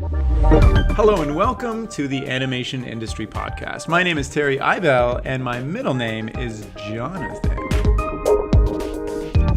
Hello and welcome to the Animation Industry Podcast. My name is Terry Ibele and my middle name is Jonathan.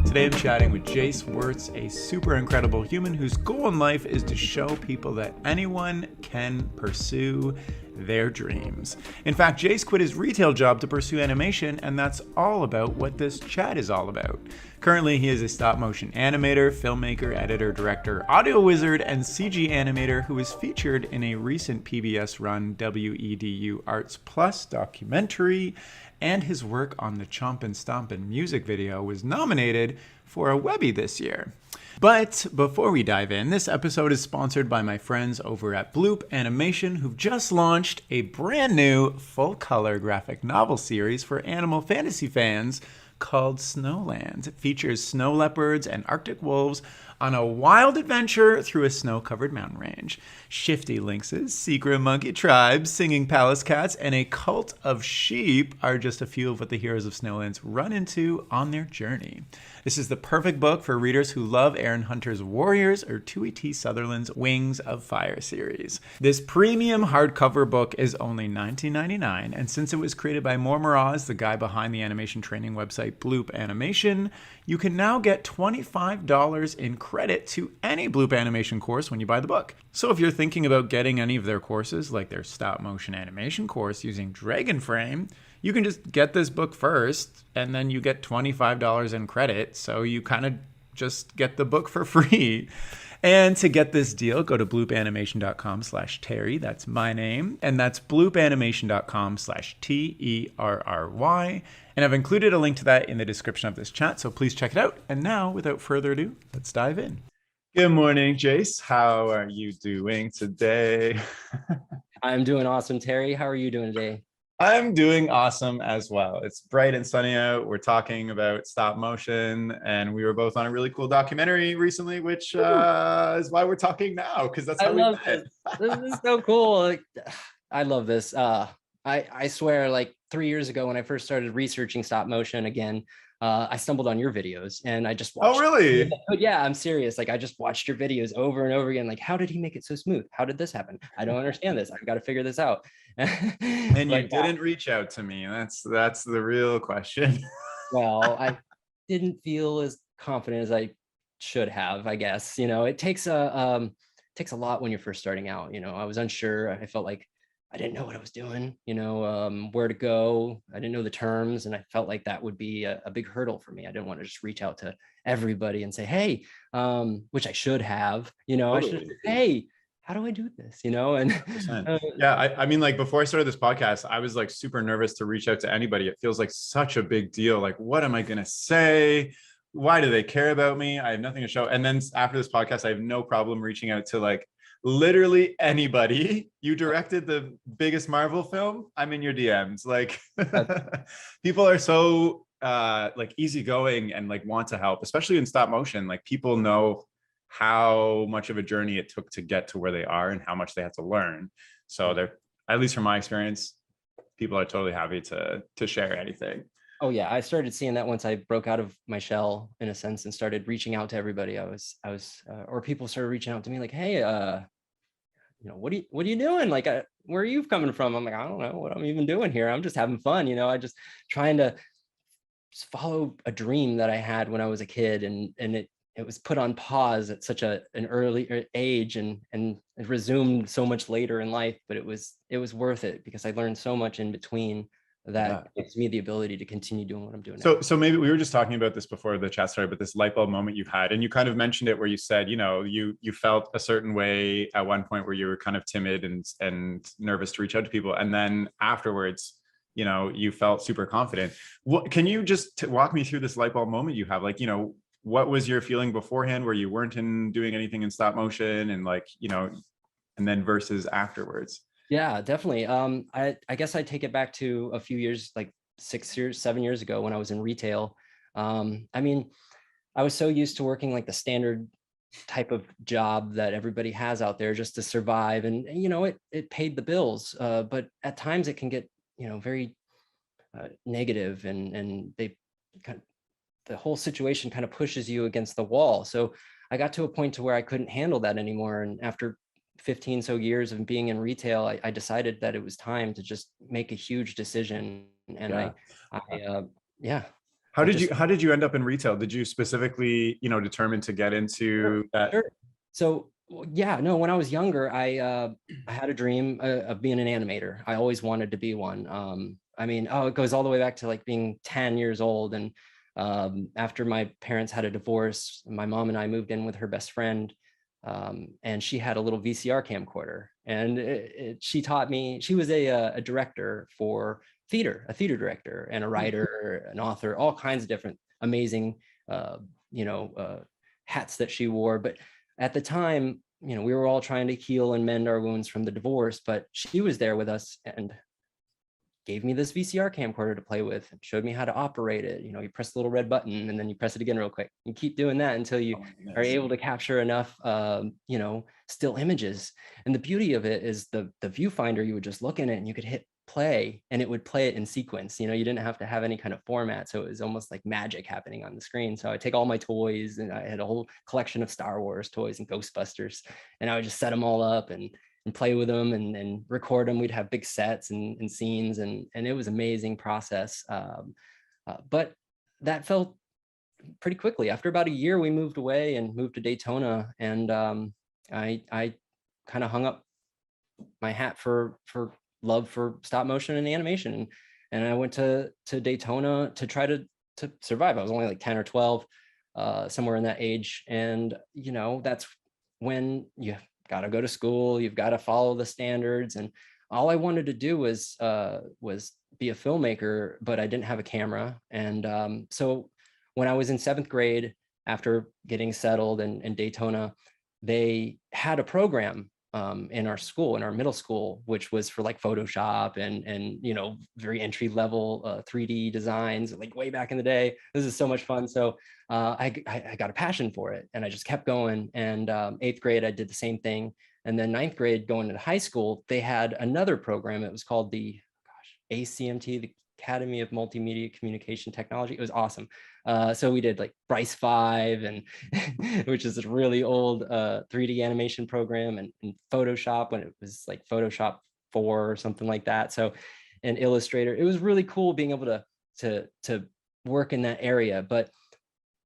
Today I'm chatting with Jace Wertz, a super incredible human whose goal in life is to show people that anyone can pursue their dreams. In fact, Jace quit his retail job to pursue animation, and that's all about what this chat is all about. Currently, he is a stop-motion animator, filmmaker, editor, director, audio wizard, and CG animator who was featured in a recent PBS-run WEDU Arts Plus documentary, and his work on the Chompin Stompin music video was nominated for a Webby this year. But before we dive in, this episode is sponsored by my friends over at Bloop Animation, who've just launched a brand new full-color graphic novel series for animal fantasy fans called Snowlands. It features snow leopards and Arctic wolves on a wild adventure through a snow-covered mountain range. Shifty lynxes, secret monkey tribes, singing palace cats, and a cult of sheep are just a few of what the heroes of Snowlands run into on their journey. This is the perfect book for readers who love Aaron Hunter's Warriors or Tui T. Sutherland's Wings of Fire series. This premium hardcover book is only $19.99, and since it was created by Moore Mraz, the guy behind the animation training website Bloop Animation, you can now get $25 in credit to any Bloop Animation course when you buy the book. So if you're thinking about getting any of their courses, like their stop motion animation course using Dragon Frame, you can just get this book first, and then you get $25 in credit, so you kind of just get the book for free. And to get this deal, go to bloopanimation.com/Terry. That's my name. And that's bloopanimation.com/TERRY. And I've included a link to that in the description of this chat, so please check it out. And now, without further ado, let's dive in. Good morning, Jace. How are you doing today? I'm doing awesome, Terry. How are you doing today? I'm doing awesome as well. It's bright and sunny out. We're talking about stop motion, and we were both on a really cool documentary recently, which is why we're talking now, because that's how we met. This is so cool. Like, I love this. I swear, like 3 years ago when I first started researching stop motion again, I stumbled on your videos and I just watched. Oh, really? Yeah, I'm serious. Like I just watched your videos over and over again. Like, how did he make it so smooth? How did this happen? I don't understand this. I've got to figure this out. And you didn't reach out to me. That's the real question. Well, I didn't feel as confident as I should have, I guess. You know, it takes a lot when you're first starting out. You know, I was unsure. I felt like I didn't know what I was doing, you know, where to go. I didn't know the terms, and I felt like that would be a big hurdle for me. I didn't want to just reach out to everybody and say, hey, which I should have, you know, I should, hey, how do I do this? You know, and yeah, I mean, like before I started this podcast, I was like super nervous to reach out to anybody. It feels like such a big deal. Like, what am I going to say? Why do they care about me? I have nothing to show. And then after this podcast, I have no problem reaching out to like literally anybody. You directed the biggest Marvel film, I'm in your DMs. Like people are so like easygoing and like want to help, especially in stop motion. Like people know how much of a journey it took to get to where they are and how much they had to learn. So they're, at least from my experience, people are totally happy to share anything. Oh yeah, I started seeing that once I broke out of my shell in a sense and started reaching out to everybody. I was or people started reaching out to me like, hey, you know, what are you doing? Like, where are you coming from? I'm like, I don't know what I'm even doing here. I'm just having fun. You know, I just trying to just follow a dream that I had when I was a kid, and it was put on pause at such an early age and it resumed so much later in life, but it was worth it because I learned so much in between that gives me the ability to continue doing what I'm doing now. So maybe we were just talking about this before the chat started, but this light bulb moment you've had, and you kind of mentioned it where you said, you know, you felt a certain way at one point where you were kind of timid and nervous to reach out to people. And then afterwards, you know, you felt super confident. What, can you just walk me through this light bulb moment you have? Like, you know, what was your feeling beforehand where you weren't doing anything in stop motion, and like, you know, and then versus afterwards? Yeah, definitely. I guess I take it back to a few years, like 7 years ago when I was in retail. I mean, I was so used to working like the standard type of job that everybody has out there just to survive. And you know, it paid the bills. But at times it can get, you know, very negative, and they kind of, the whole situation kind of pushes you against the wall. So I got to a point to where I couldn't handle that anymore. And after 15 so years of being in retail, I decided that it was time to just make a huge decision. And Yeah. yeah. How did you end up in retail? Did you specifically, determine to get into that? Sure. So yeah, no, when I was younger, I had a dream of being an animator. I always wanted to be one. I mean, it goes all the way back to like being 10 years old. And after my parents had a divorce, my mom and I moved in with her best friend. And she had a little VCR camcorder, and she taught me. She was a director for theater, a theater director and a writer, an author, all kinds of different amazing, uh, you know, uh, hats that she wore. But at the time, we were all trying to heal and mend our wounds from the divorce, but she was there with us and gave me this VCR camcorder to play with and showed me how to operate it. You press the little red button and then you press it again real quick. You keep doing that until you are able to capture enough, still images. And the beauty of it is the viewfinder, you would just look in it and you could hit play and it would play it in sequence. You didn't have to have any kind of format. So it was almost like magic happening on the screen. So I take all my toys, and I had a whole collection of Star Wars toys and Ghostbusters, and I would just set them all up and play with them and record them. We'd have big sets and scenes, and it was an amazing process. But that felt pretty quickly. After about a year, we moved away and moved to Daytona, and I kind of hung up my hat for love for stop motion and animation, and I went to Daytona to try to survive. I was only like 10 or 12, somewhere in that age, and that's when you got to go to school, you've got to follow the standards. And all I wanted to do was be a filmmaker, but I didn't have a camera. And so when I was in 7th grade, after getting settled in Daytona, they had a program in our school, in our middle school, which was for like Photoshop and very entry level 3D designs, like way back in the day. This is so much fun. So I got a passion for it, and I just kept going. And 8th grade, I did the same thing. And then 9th grade, going into high school, they had another program. It was called the ACMT, the Academy of Multimedia Communication Technology. It was awesome. So we did like Bryce 5, and which is a really old 3D animation program, and Photoshop when it was like Photoshop 4 or something like that. So, and Illustrator. It was really cool being able to work in that area. But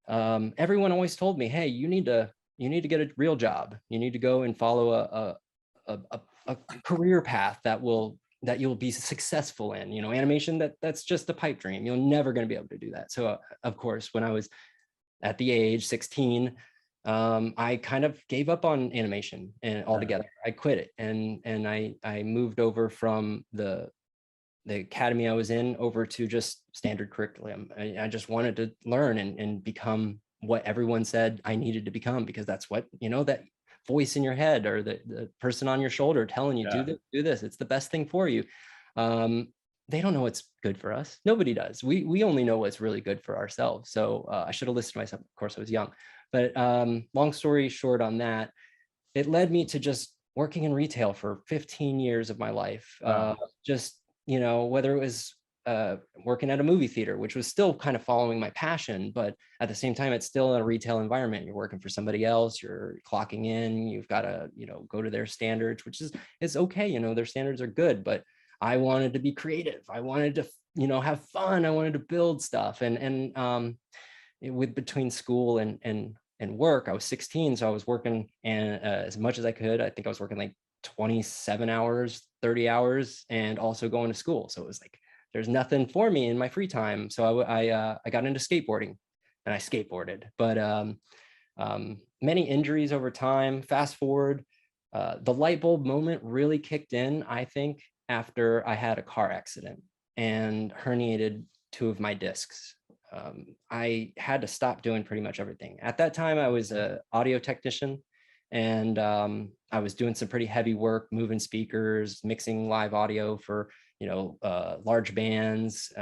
everyone always told me, hey, you need to get a real job. You need to go and follow a career path that you'll be successful in. Animation, that's just a pipe dream. You're never going to be able to do that. So of course, when I was at the age 16, I kind of gave up on animation and altogether. I quit it, and I moved over from the academy I was in over to just standard curriculum. I just wanted to learn and become what everyone said I needed to become, because that's what, that voice in your head, or the person on your shoulder telling you, do this, it's the best thing for you. They don't know what's good for us. Nobody does. We only know what's really good for ourselves. So I should have listened to myself. Of course, I was young. But long story short on that, it led me to just working in retail for 15 years of my life. Just, whether it was working at a movie theater, which was still kind of following my passion, but at the same time, it's still in a retail environment. You're working for somebody else, you're clocking in, you've got to, go to their standards, which is okay. Their standards are good, but I wanted to be creative. I wanted to, have fun. I wanted to build stuff. And with between school and work, I was 16. So I was working and as much as I could. I think I was working like 27 hours, 30 hours, and also going to school. So it was like, there's nothing for me in my free time. So I got into skateboarding, and I skateboarded, but many injuries over time. Fast forward, the light bulb moment really kicked in, I think, after I had a car accident and herniated 2 of my discs. I had to stop doing pretty much everything. At that time, I was an audio technician, and I was doing some pretty heavy work, moving speakers, mixing live audio for large bands,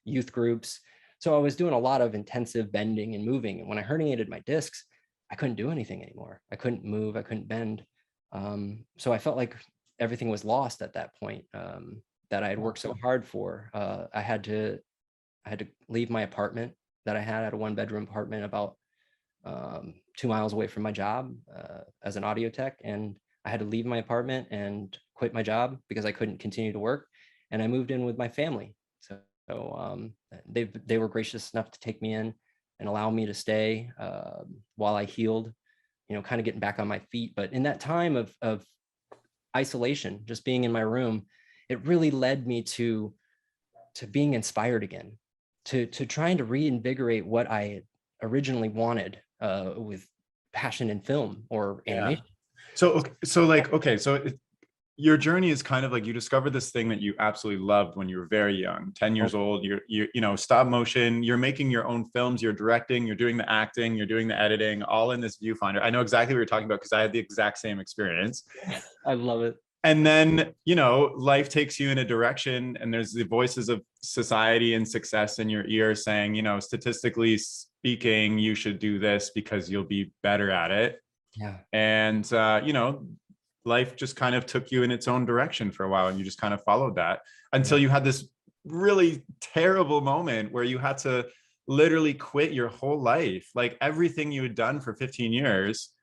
youth groups. So I was doing a lot of intensive bending and moving. And when I herniated my discs, I couldn't do anything anymore. I couldn't move, I couldn't bend. So I felt like everything was lost at that point, that I had worked so hard for. I had to leave my apartment that I had a 1-bedroom apartment about 2 miles away from my job as an audio tech. And I had to leave my apartment and quit my job because I couldn't continue to work. And I moved in with my family. So they were gracious enough to take me in and allow me to stay while I healed, kind of getting back on my feet. But in that time of isolation, just being in my room, it really led me to being inspired again, to trying to reinvigorate what I originally wanted with passion in film or animation. So your journey is kind of like you discovered this thing that you absolutely loved when you were very young, 10 years old. You stop motion, you're making your own films, you're directing, you're doing the acting, you're doing the editing, all in this viewfinder. I know exactly what you're talking about because I had the exact same experience. I love it. And then, life takes you in a direction, and there's the voices of society and success in your ear saying, statistically speaking, you should do this because you'll be better at it. Yeah. And, life just kind of took you in its own direction for a while, and you just kind of followed that until you had this really terrible moment where you had to literally quit your whole life. Like everything you had done for 15 years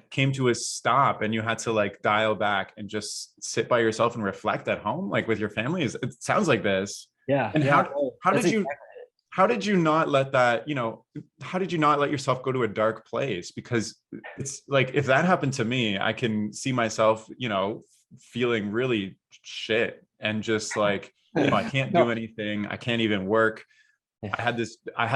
came to a stop, and you had to like dial back and just sit by yourself and reflect at home, like with your family. It sounds like this. Yeah. And yeah. how did you not let that, how did you not let yourself go to a dark place? Because it's like, if that happened to me, I can see myself, feeling really shit and just like, I can't do anything. I can't even work. I had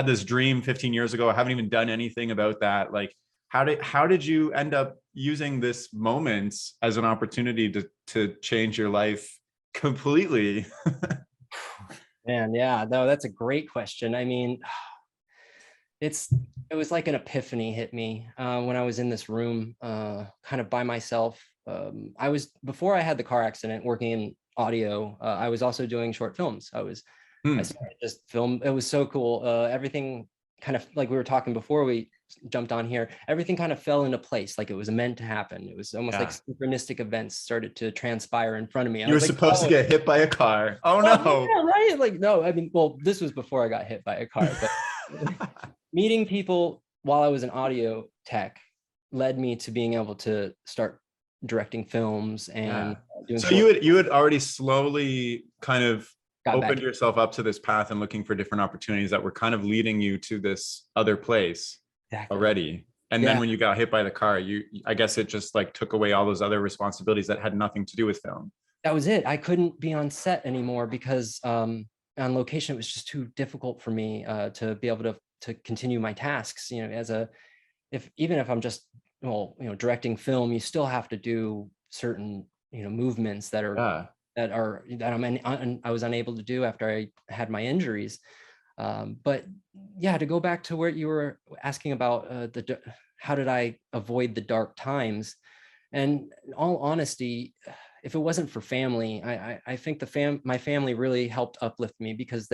this dream 15 years ago. I haven't even done anything about that. Like, how did you end up using this moment as an opportunity to change your life completely? Man, yeah, no, that's a great question. I mean, it was like an epiphany hit me when I was in this room, kind of by myself. Before I had the car accident working in audio, I was also doing short films. I started just film. It was so cool. Everything kind of like we were talking before we jumped on here, everything kind of fell into place like it was meant to happen. It was almost like synchronistic events started to transpire in front of me. You were supposed to get hit by a car. Oh no. Yeah, right? Like, no, I mean, well, this was before I got hit by a car, but meeting people while I was an audio tech led me to being able to start directing films and doing. So you had already slowly kind of opened yourself up to this path and looking for different opportunities that were kind of leading you to this other place already. And then when you got hit by the car, I guess it just like took away all those other responsibilities that had nothing to do with film. That was it. I couldn't be on set anymore because on location, it was just too difficult for me to be able to continue my tasks. Even if I'm just, directing film, you still have to do certain, movements that I was unable to do after I had my injuries. But yeah, to go back to where you were asking about how did I avoid the dark times? And in all honesty, if it wasn't for family, I think my family really helped uplift me because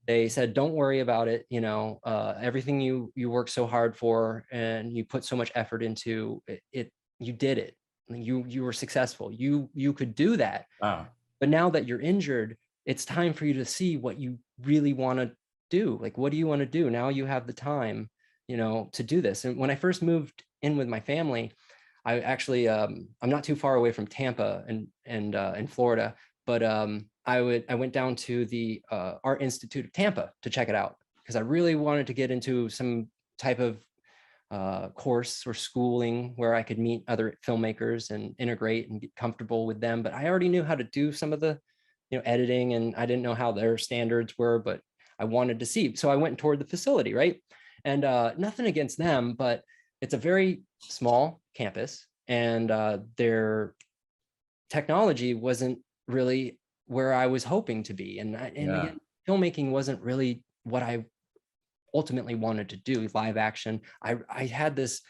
they said, don't worry about it. Everything you work so hard for and you put so much effort into it, you did it. You were successful. You could do that. Wow. But now that you're injured, it's time for you to see what you really want to do. Like, what do you want to do? Now you have the time, to do this. And when I first moved in with my family, I actually, I'm not too far away from Tampa and in Florida, but I went down to the Art Institute of Tampa to check it out because I really wanted to get into some type of course or schooling where I could meet other filmmakers and integrate and get comfortable with them. But I already knew how to do some of the, editing, and I didn't know how their standards were, but I wanted to see. So I went toward the facility, right? And nothing against them, but it's a very small campus, and their technology wasn't really where I was hoping to be. And again, filmmaking wasn't really what I ultimately wanted to do. Live action. I had this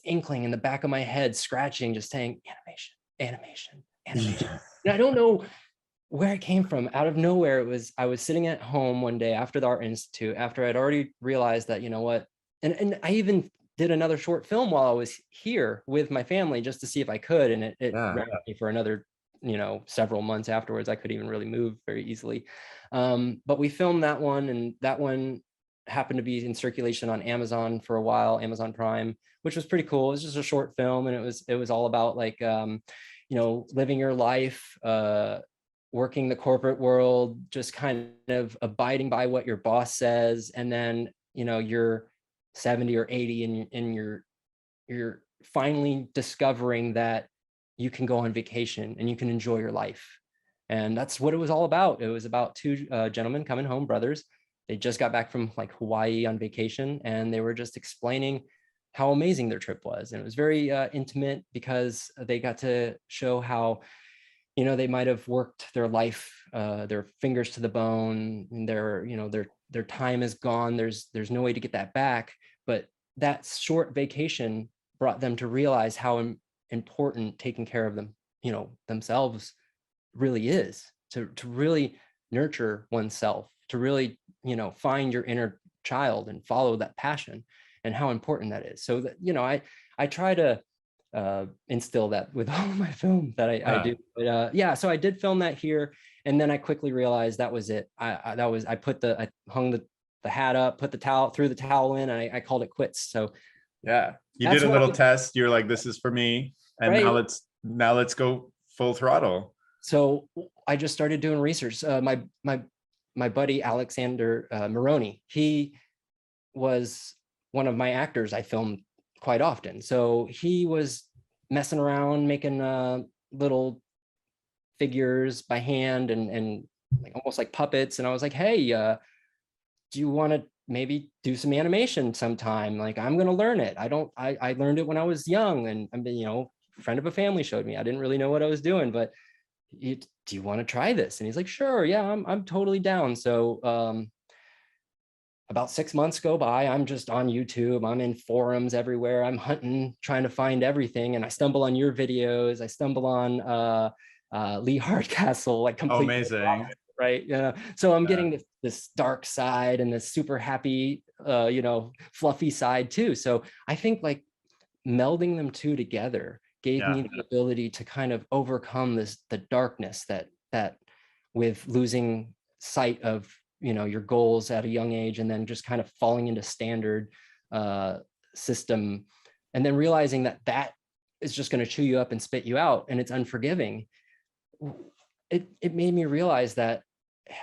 inkling in the back of my head, scratching, just saying animation. And I don't know where it came from. Out of nowhere, I was sitting at home one day after the Art Institute, after I'd already realized that, and I even did another short film while I was here with my family just to see if I could. And it ran me for another, several months afterwards. I couldn't even really move very easily. But we filmed that one, and that one happened to be in circulation on Amazon for a while, Amazon Prime, which was pretty cool. It was just a short film, and it was all about like living your life, working the corporate world, just kind of abiding by what your boss says, and then you're 70 or 80 and you're finally discovering that you can go on vacation and you can enjoy your life. And that's what it was all about. It was about two gentlemen coming home, brothers. They just got back from like Hawaii on vacation, and they were just explaining how amazing their trip was. And it was very intimate, because they got to show how, they might have worked their life, their fingers to the bone, and their time is gone. There's no way to get that back. But that short vacation brought them to realize how important taking care of them, themselves really is, to really nurture oneself, to really, find your inner child and follow that passion, and how important that is. So that, I try to instill that with all of my film that I do. But yeah, so I did film that here, and then I quickly realized that was it. I hung the hat up, put the towel, threw the towel in, and I called it quits. So yeah, you did a little test. You're like, this is for me, and right. now let's go full throttle. So I just started doing research. My buddy Alexander Maroney, he was one of my actors I filmed quite often. So he was messing around, making little figures by hand and like almost like puppets. And I was like, hey, do you want to maybe do some animation sometime? Like, I'm going to learn it. I learned it when I was young, and I'm, a friend of a family showed me. I didn't really know what I was doing, but do you want to try this? And he's like, sure, yeah, I'm totally down. So about 6 months go by. I'm just on YouTube. I'm in forums everywhere. I'm hunting, trying to find everything. And I stumble on your videos. I stumble on Lee Hardcastle, like completely amazing. Right. Yeah. So I'm getting this dark side and this super happy, fluffy side too. So I think like melding them two together gave me the ability to kind of overcome the darkness that with losing sight of, your goals at a young age, and then just kind of falling into standard system, and then realizing that is just going to chew you up and spit you out, and it's unforgiving. It made me realize that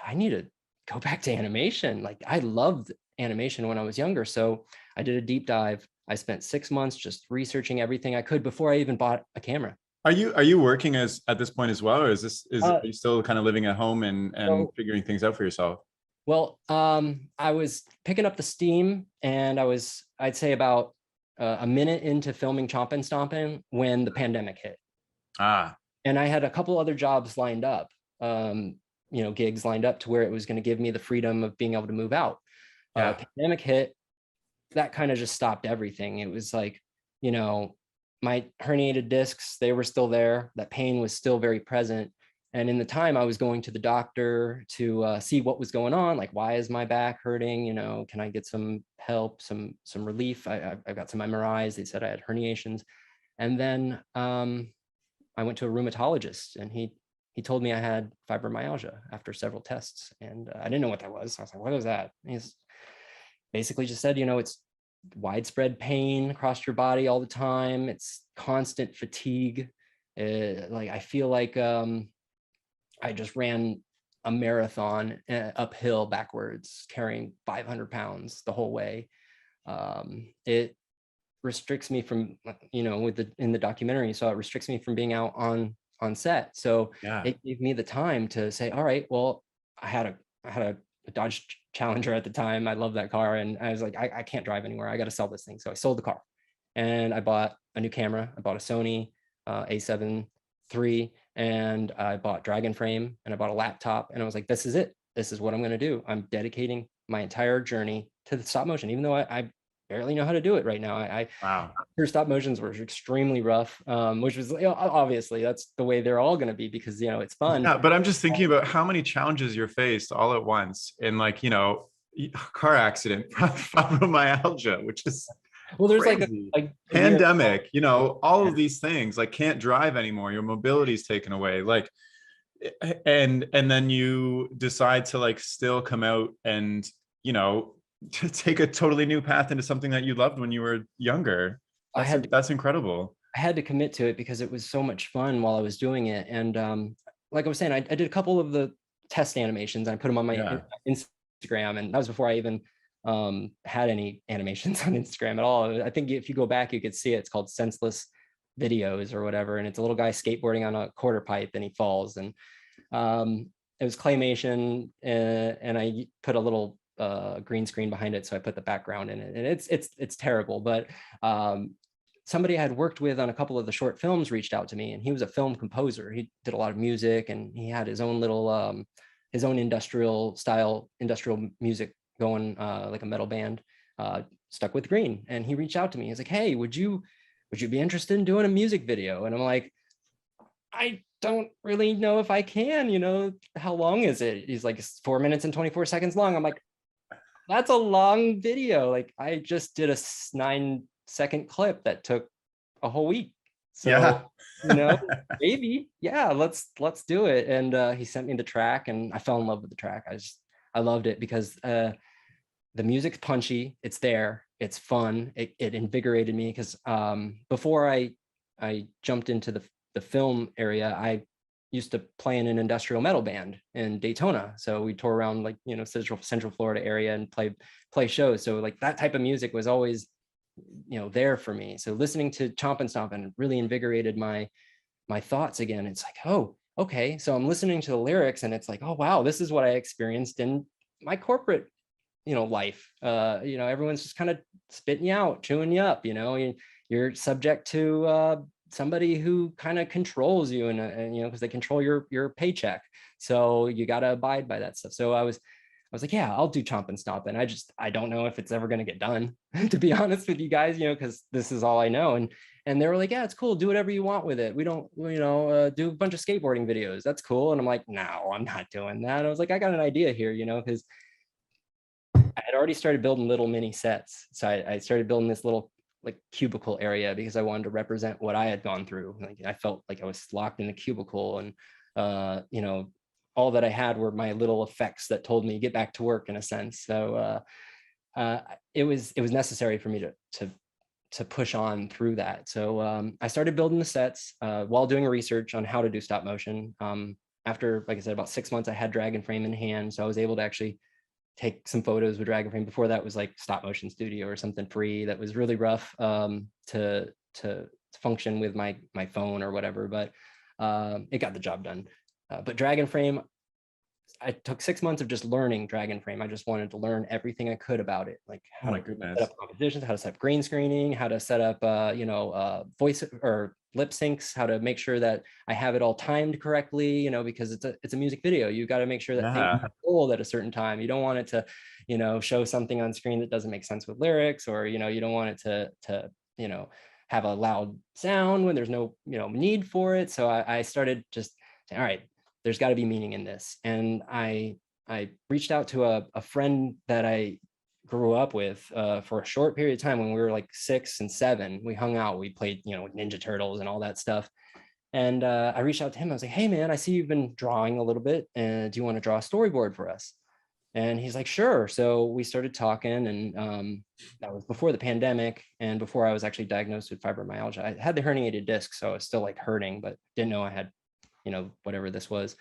I need to go back to animation. Like, I loved animation when I was younger. So I did a deep dive. I spent 6 months just researching everything I could before I even bought a camera. Are you working at this point as well, or are you still kind of living at home and figuring things out for yourself? Well, I was picking up the steam, and I'd say about a minute into filming Chompin Stompin when the pandemic hit. And I had a couple other jobs lined up, gigs lined up to where it was going to give me the freedom of being able to move out. Pandemic hit, that kind of just stopped everything. It was like, my herniated discs, they were still there. That pain was still very present. And in the time I was going to the doctor to see what was going on, like, why is my back hurting? Can I get some help, some relief? I got some MRIs. They said I had herniations. And then I went to a rheumatologist, and he told me I had fibromyalgia after several tests. And I didn't know what that was. I was like, what is that? And he's basically just said, it's widespread pain across your body all the time. It's constant fatigue. Like, I feel like I just ran a marathon uphill backwards, carrying 500 pounds the whole way. It restricts me from, in the documentary, so it restricts me from being out on set. So it gave me the time to say, all right, well, I had a Dodge Challenger at the time. I love that car. And I was like, I can't drive anywhere. I got to sell this thing. So I sold the car, and I bought a new camera. I bought a Sony A7 III, and I bought Dragon Frame, and I bought a laptop, and I was like, this is it. This is what I'm going to do. I'm dedicating my entire journey to the stop motion, even though I barely know how to do it right now. Wow. Her stop motions were extremely rough, which was, obviously that's the way they're all going to be, because, it's fun. Yeah, but I'm just thinking about how many challenges you're faced all at once in, like, car accident, fibromyalgia, which is well, there's crazy. Like pandemic, all of these things, like, can't drive anymore. Your mobility is taken away. Like, and then you decide to, like, still come out and, to take a totally new path into something that you loved when you were younger. That's incredible. I had to commit to it because it was so much fun while I was doing it. And like I was saying, I did a couple of the test animations and I put them on my Instagram, and that was before I even had any animations on Instagram at all. I think if you go back, you could see it. It's called Senseless Videos or whatever, and it's a little guy skateboarding on a quarter pipe and he falls, and it was claymation, and I put a little green screen behind it, so I put the background in it, and it's terrible, but somebody I had worked with on a couple of the short films reached out to me, and he was a film composer. He did a lot of music, and he had his own little his own industrial music going, like a metal band, Stuck with Green. And he reached out to me. He's like, hey, would you be interested in doing a music video? And I'm like, I don't really know if I can, how long is it? He's like, it's 4 minutes and 24 seconds long. I'm like, that's a long video. Like, I just did a 9-second clip that took a whole week. So, maybe, yeah, let's do it. And he sent me the track, and I fell in love with the track. I loved it because the music's punchy, it's there, it's fun, it invigorated me, because before I jumped into the film area, I used to play in an industrial metal band in Daytona. So we toured around, like, Central Florida area and play shows. So like that type of music was always, there for me. So listening to Chompin Stompin really invigorated my thoughts again. It's like, oh, okay. So I'm listening to the lyrics and it's like, oh, wow, this is what I experienced in my corporate, life. Everyone's just kind of spitting you out, chewing you up, you're subject to somebody who kind of controls you, and because they control your paycheck. So you got to abide by that stuff. So I was like, yeah, I'll do Chompin Stompin. I don't know if it's ever going to get done, to be honest with you guys, because this is all I know. And they were like, yeah, it's cool. Do whatever you want with it. We don't, do a bunch of skateboarding videos. That's cool. And I'm like, no, I'm not doing that. I was like, I got an idea here, because I had already started building little mini sets. So I started building this little like cubicle area because I wanted to represent what I had gone through. Like, I felt like I was locked in a cubicle, and all that I had were my little effects that told me get back to work, in a sense. So it was necessary for me to push on through that. So I started building the sets while doing research on how to do stop motion. After, like I said, about 6 months, I had Dragon Frame in hand, so I was able to actually take some photos with Dragon Frame. Before that was like Stop Motion Studio or something free that was really rough to function with my phone or whatever, but it got the job done. But Dragon Frame, I took 6 months of just learning Dragon Frame. I just wanted to learn everything I could about it, like how to set up compositions, how to set up green screening, how to set up voice or lip syncs, how to make sure that I have it all timed correctly, because it's a music video. You got to make sure that things are told at a certain time. You don't want it to, show something on screen that doesn't make sense with lyrics, or, you don't want it to have a loud sound when there's no, need for it. So I started just saying, all right, there's got to be meaning in this. And I reached out to a friend that I grew up with for a short period of time when we were like 6 and 7. We hung out, we played, Ninja Turtles and all that stuff. And I reached out to him. I was like, hey man, I see you've been drawing a little bit, and do you want to draw a storyboard for us? And he's like, sure. So we started talking, and that was before the pandemic and before I was actually diagnosed with fibromyalgia. I had the herniated disc, so I was still like hurting, but didn't know I had, whatever this was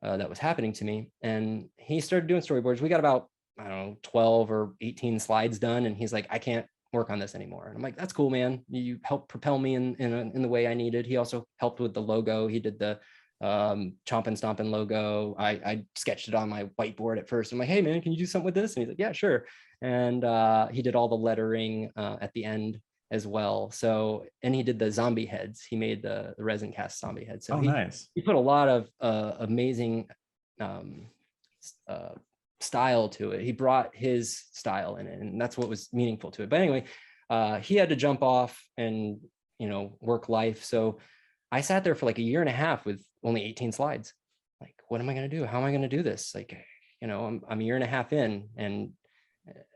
that was happening to me. And he started doing storyboards. We got about, I don't know, 12 or 18 slides done. And he's like, I can't work on this anymore. And I'm like, that's cool, man. You helped propel me in the way I needed. He also helped with the logo. He did the Chompin Stompin logo. I sketched it on my whiteboard at first. I'm like, hey man, can you do something with this? And he's like, yeah, sure. And he did all the lettering at the end as well. So, and he did the zombie heads. He made the resin cast zombie heads. So nice. He put a lot of amazing style to it. He brought his style in it, and that's what was meaningful to it. But anyway, he had to jump off and work life. So I sat there for like a year and a half with only 18 slides. Like, what am I going to do? How am I going to do this? Like, I'm a year and a half in, and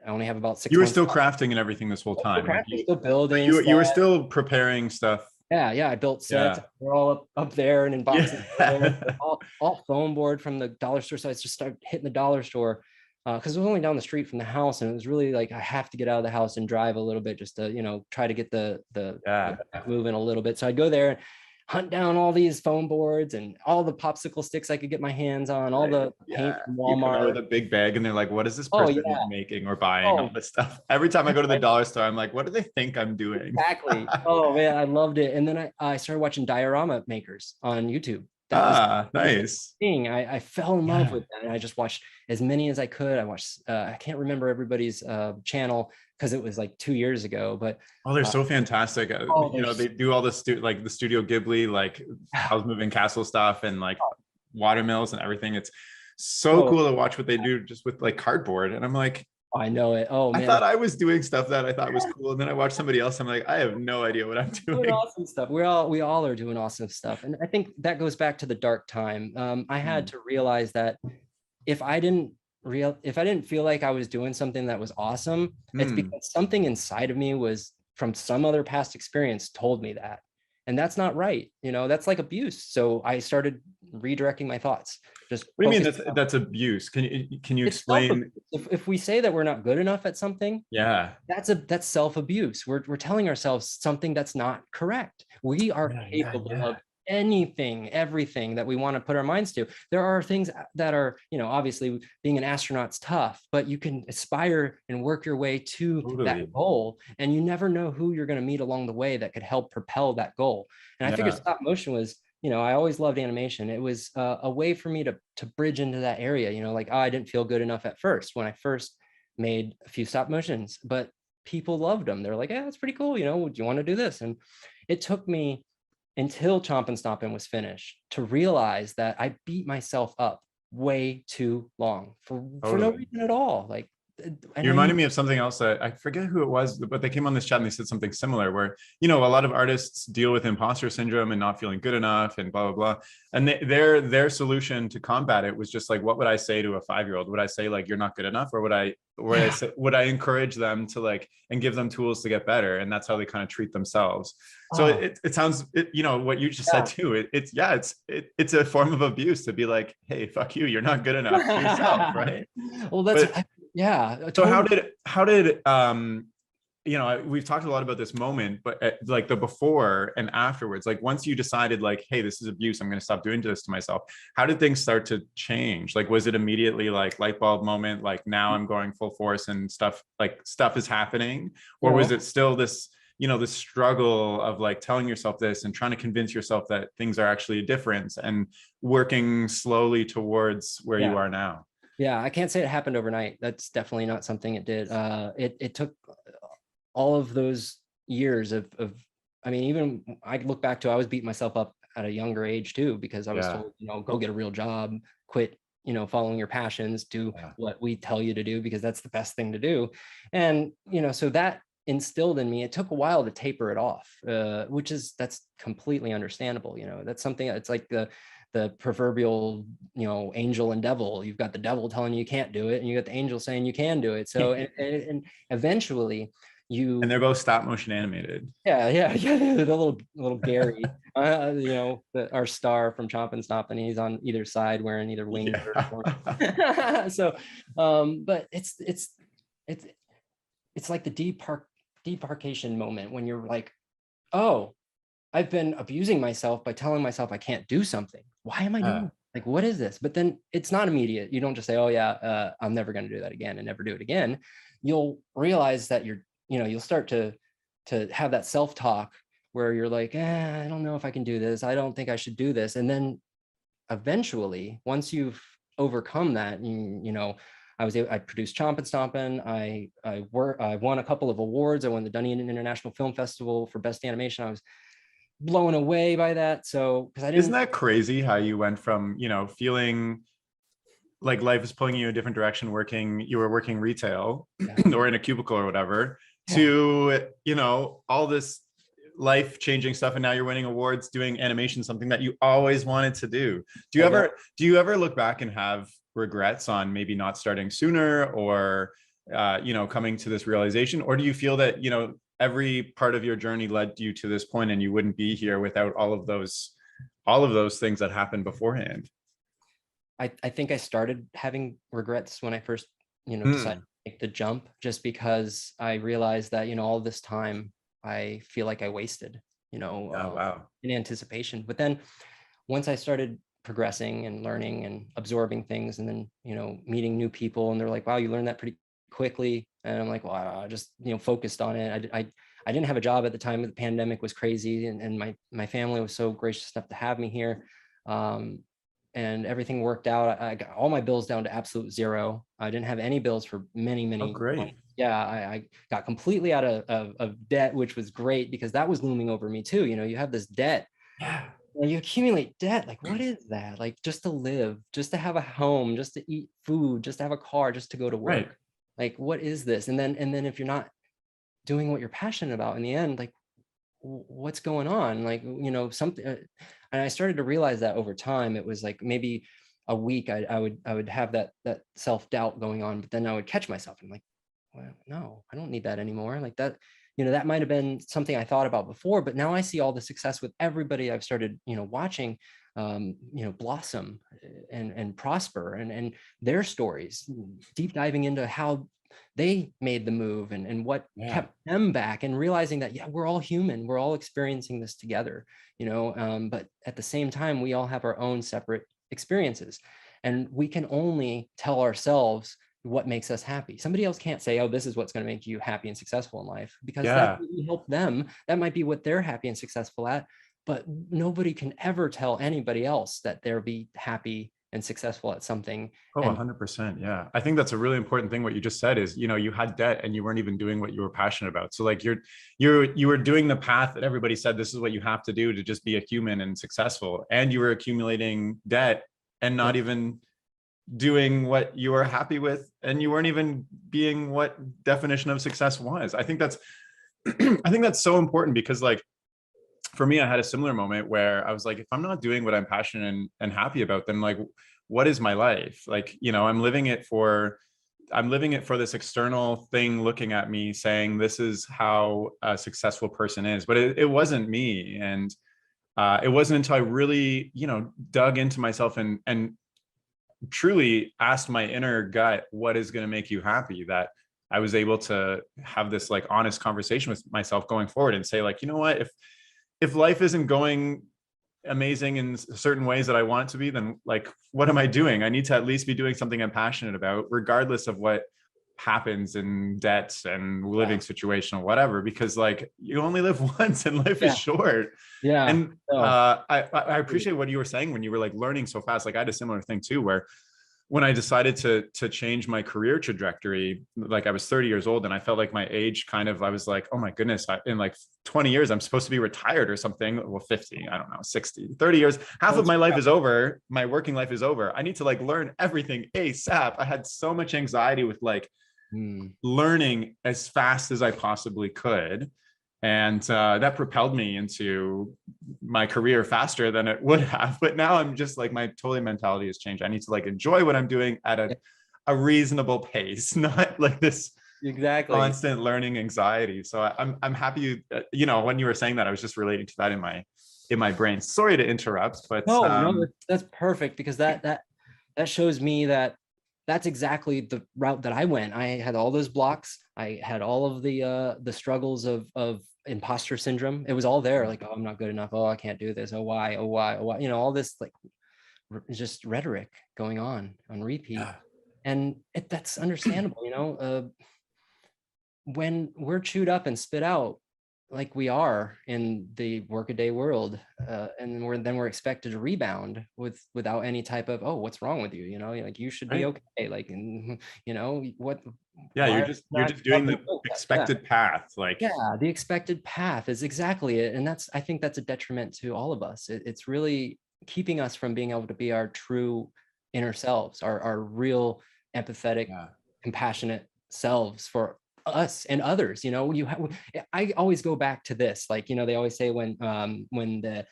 I only have about 6 months. You were still crafting and everything this whole time. Still building. You were still preparing stuff. Yeah. I built sets. Yeah. They're all up there and in boxes. Yeah. all foam board from the dollar store. So I just started hitting the dollar store because it was only down the street from the house, and it was really like I have to get out of the house and drive a little bit just to, you know, try to get the Yeah. moving a little bit. So I'd go there and hunt down all these foam boards and all the popsicle sticks I could get my hands on, all the paint Yeah. from You come out with Walmart. a big bag and they're like, what is this Oh person yeah. making or buying all Oh, this stuff? Every time I go to the like, dollar store, I'm like, what do they think I'm doing? exactly. Oh man, I loved it. And then I started watching diorama makers on YouTube. That was the Nice. thing. I fell in love Yeah. with that, and I just watched as many as I could. I watched. I can't remember everybody's channel because it was like 2 years ago. But Oh, they're uh, so fantastic. oh, You know, there's they do all the like the Studio Ghibli, like Howl's Moving Castle stuff and like watermills and everything. It's so so cool to watch what they do just with like cardboard. And I'm like, I know it. Oh I man, thought I was doing stuff that I thought was cool. And then I watched somebody else. I'm like, I have no idea what I'm doing doing. awesome stuff. We all are doing awesome stuff, and I think that goes back to the dark time. I had to realize that if I didn't if I didn't feel like I was doing something that was awesome, it's Hmm. because something inside of me was from some other past experience told me that. And that's not right. You know, that's like abuse. So I started redirecting my thoughts. Just What do you mean focus. that's abuse? Can you It's self-abuse. explain? If we say that we're not good enough at something, Yeah. that's self-abuse. We're telling ourselves something that's not correct. We are Yeah, yeah, capable yeah. of anything, everything that we want to put our minds to. There are things that are, you know, obviously being an astronaut's tough, but you can aspire and work your way to Totally. that goal, and you never know who you're going to meet along the way that could help propel that goal. And I figured Yeah. stop motion was, you know, I always loved animation. It was a way for me to bridge into that area. You know, like, oh, I didn't feel good enough at first when I first made a few stop motions, but people loved them. They're like, yeah, that's pretty cool. You know, do you want to do this? And it took me until Chompin Stompin was finished to realize that I beat myself up way too long for no Totally. reason at all. Like, and You reminded then me of something else that I forget who it was, but they came on this chat and they said something similar where, you know, a lot of artists deal with imposter syndrome and not feeling good enough and blah, blah, blah. And their solution to combat it was just like, what would I say to a 5-year-old? Would I say like, you're not good enough? Or would I encourage them to like, and give them tools to get better? And that's how they kind of treat themselves. So oh, it sounds, you know, what you just yeah. said too, it's a form of abuse to be like, hey, fuck you, you're not good enough to yourself, right? Well, that's But yeah, so totally. how did you know, we've talked a lot about this moment, but like the before and afterwards, like once you decided like, hey, this is abuse, I'm going to stop doing this to myself, how did things start to change? Like, was it immediately like light bulb moment, like now I'm going full force and stuff is happening? Or was Well, it still this, you know, the struggle of like telling yourself this and trying to convince yourself that things are actually a difference and working slowly towards where you yeah. are now? Yeah, I can't say it happened overnight. That's definitely not something it did. It took all of those years of I mean, even I look back to I was beating myself up at a younger age too, because I was Yeah. told, you know, go get a real job, quit, you know, following your passions, do Yeah. what we tell you to do because that's the best thing to do. And, you know, so that instilled in me, it took a while to taper it off, that's completely understandable. You know, that's something it's like the proverbial, you know, angel and devil. You've got the devil telling you can't do it, and you got the angel saying you can do it. So and eventually And you, they're both stop motion animated. yeah, the little Gary, you know, our star from Chompin Stompin, he's on either side wearing either wings Yeah. or so but it's it's like the demarcation moment when you're like, oh, I've been abusing myself by telling myself I can't do something. Why am I doing it? Like, what is this? But then it's not immediate. You don't just say, oh yeah, I'm never going to do that again and never do it again. You'll realize that you'll start to have that self-talk where you're like, I don't know if I can do this. I don't think I should do this. And then eventually, once you've overcome that, you know, I produced Chompin Stompin. I won a couple of awards. I won the Dunedin International Film Festival for Best Animation. I was blown away by that. So, because I Isn't didn't, that crazy how you went from, you know, feeling like life is pulling you in a different direction, you were working retail yeah, or in a cubicle or whatever, yeah, to, you know, all this life changing stuff. And now you're winning awards doing animation, something that you always wanted to do. I know. Do you ever look back and have regrets on maybe not starting sooner or, you know, coming to this realization? Or do you feel that, you know, every part of your journey led you to this point and you wouldn't be here without all of those things that happened beforehand? I think I started having regrets when I first decide to make the jump, just because I realized that, all this time I feel like I wasted, Wow. in anticipation. But then once I started progressing and learning and absorbing things, and then, meeting new people, and they're like, wow, you learned that pretty quickly. And I'm like, well, I just, focused on it. I didn't have a job at the time. The pandemic was crazy, and my family was so gracious enough to have me here. And everything worked out. I got all my bills down to absolute zero. I didn't have any bills for many, Oh, many great. months. Yeah, I got completely out of debt, which was great, because that was looming over me too. You have this debt. Yeah. You accumulate debt. Like, what is that? Like, just to live, just to have a home, just to eat food, just to have a car, just to go to work. Right. Like, what is this? And then if you're not doing what you're passionate about in the end, like, what's going on? Like, something. And I started to realize that over time. It was like maybe a week I would have that self-doubt going on, but then I would catch myself. I'm like, well, no, I don't need that anymore. Like that, that might have been something I thought about before, but now I see all the success with everybody I've started, watching, blossom and prosper, and their stories, deep diving into how they made the move, and what kept them back, and realizing that, yeah, we're all human, we're all experiencing this together, but at the same time, we all have our own separate experiences, and we can only tell ourselves what makes us happy. Somebody else can't say, oh, this is what's going to make you happy and successful in life, because that might help them. That might be what they're happy and successful at, but nobody can ever tell anybody else that they'll be happy and successful at something. Oh, And 100%. Yeah. I think that's a really important thing. What you just said is, you had debt and you weren't even doing what you were passionate about. So like you were doing the path that everybody said, this is what you have to do to just be a human and successful. And you were accumulating debt and not even doing what you were happy with. And you weren't even being what definition of success was. I think that's, I think that's so important, because like, for me, I had a similar moment where I was like, if I'm not doing what I'm passionate and happy about, then like, what is my life? Like, I'm living it for this external thing looking at me saying, this is how a successful person is. But it wasn't me. And it wasn't until I really, dug into myself and truly asked my inner gut, what is going to make you happy, that I was able to have this like honest conversation with myself going forward and say, like, you know what, if life isn't going amazing in certain ways that I want it to be, then like, what am I doing? I need to at least be doing something I'm passionate about, regardless of what happens in debts and living situation or whatever, because like, you only live once and life is short. And I appreciate what you were saying when you were like learning so fast. Like I had a similar thing too, where when I decided to change my career trajectory, like I was 30 years old and I felt like my age I was like, oh my goodness, in like 20 years, I'm supposed to be retired or something. Well, 50, I don't know, 60, 30 years, half of my life is over. My working life is over. I need to like learn everything ASAP. I had so much anxiety with like learning as fast as I possibly could. And that propelled me into my career faster than it would have. But now I'm just like, my mentality has changed. I need to like enjoy what I'm doing at a reasonable pace, not like this constant learning anxiety. So I'm happy when you were saying that, I was just relating to that in my brain. Sorry to interrupt, but no, that's perfect, because that shows me that that's exactly the route that I went. I had all those blocks. I had all of the struggles of imposter syndrome. It was all there. Like, oh, I'm not good enough. Oh, I can't do this. Oh, why? Oh, why? Oh, why? All this like just rhetoric going on repeat. And that's understandable. When we're chewed up and spit out, like we are in the workaday world, and then we're expected to rebound without any type of, oh, what's wrong with you? Like you should be okay. Like, what? Yeah, you're just doing the expected path. Like, yeah, the expected path is exactly it, and I think that's a detriment to all of us. It's really keeping us from being able to be our true inner selves, our real empathetic, compassionate selves for us and others. I always go back to this, like, they always say when the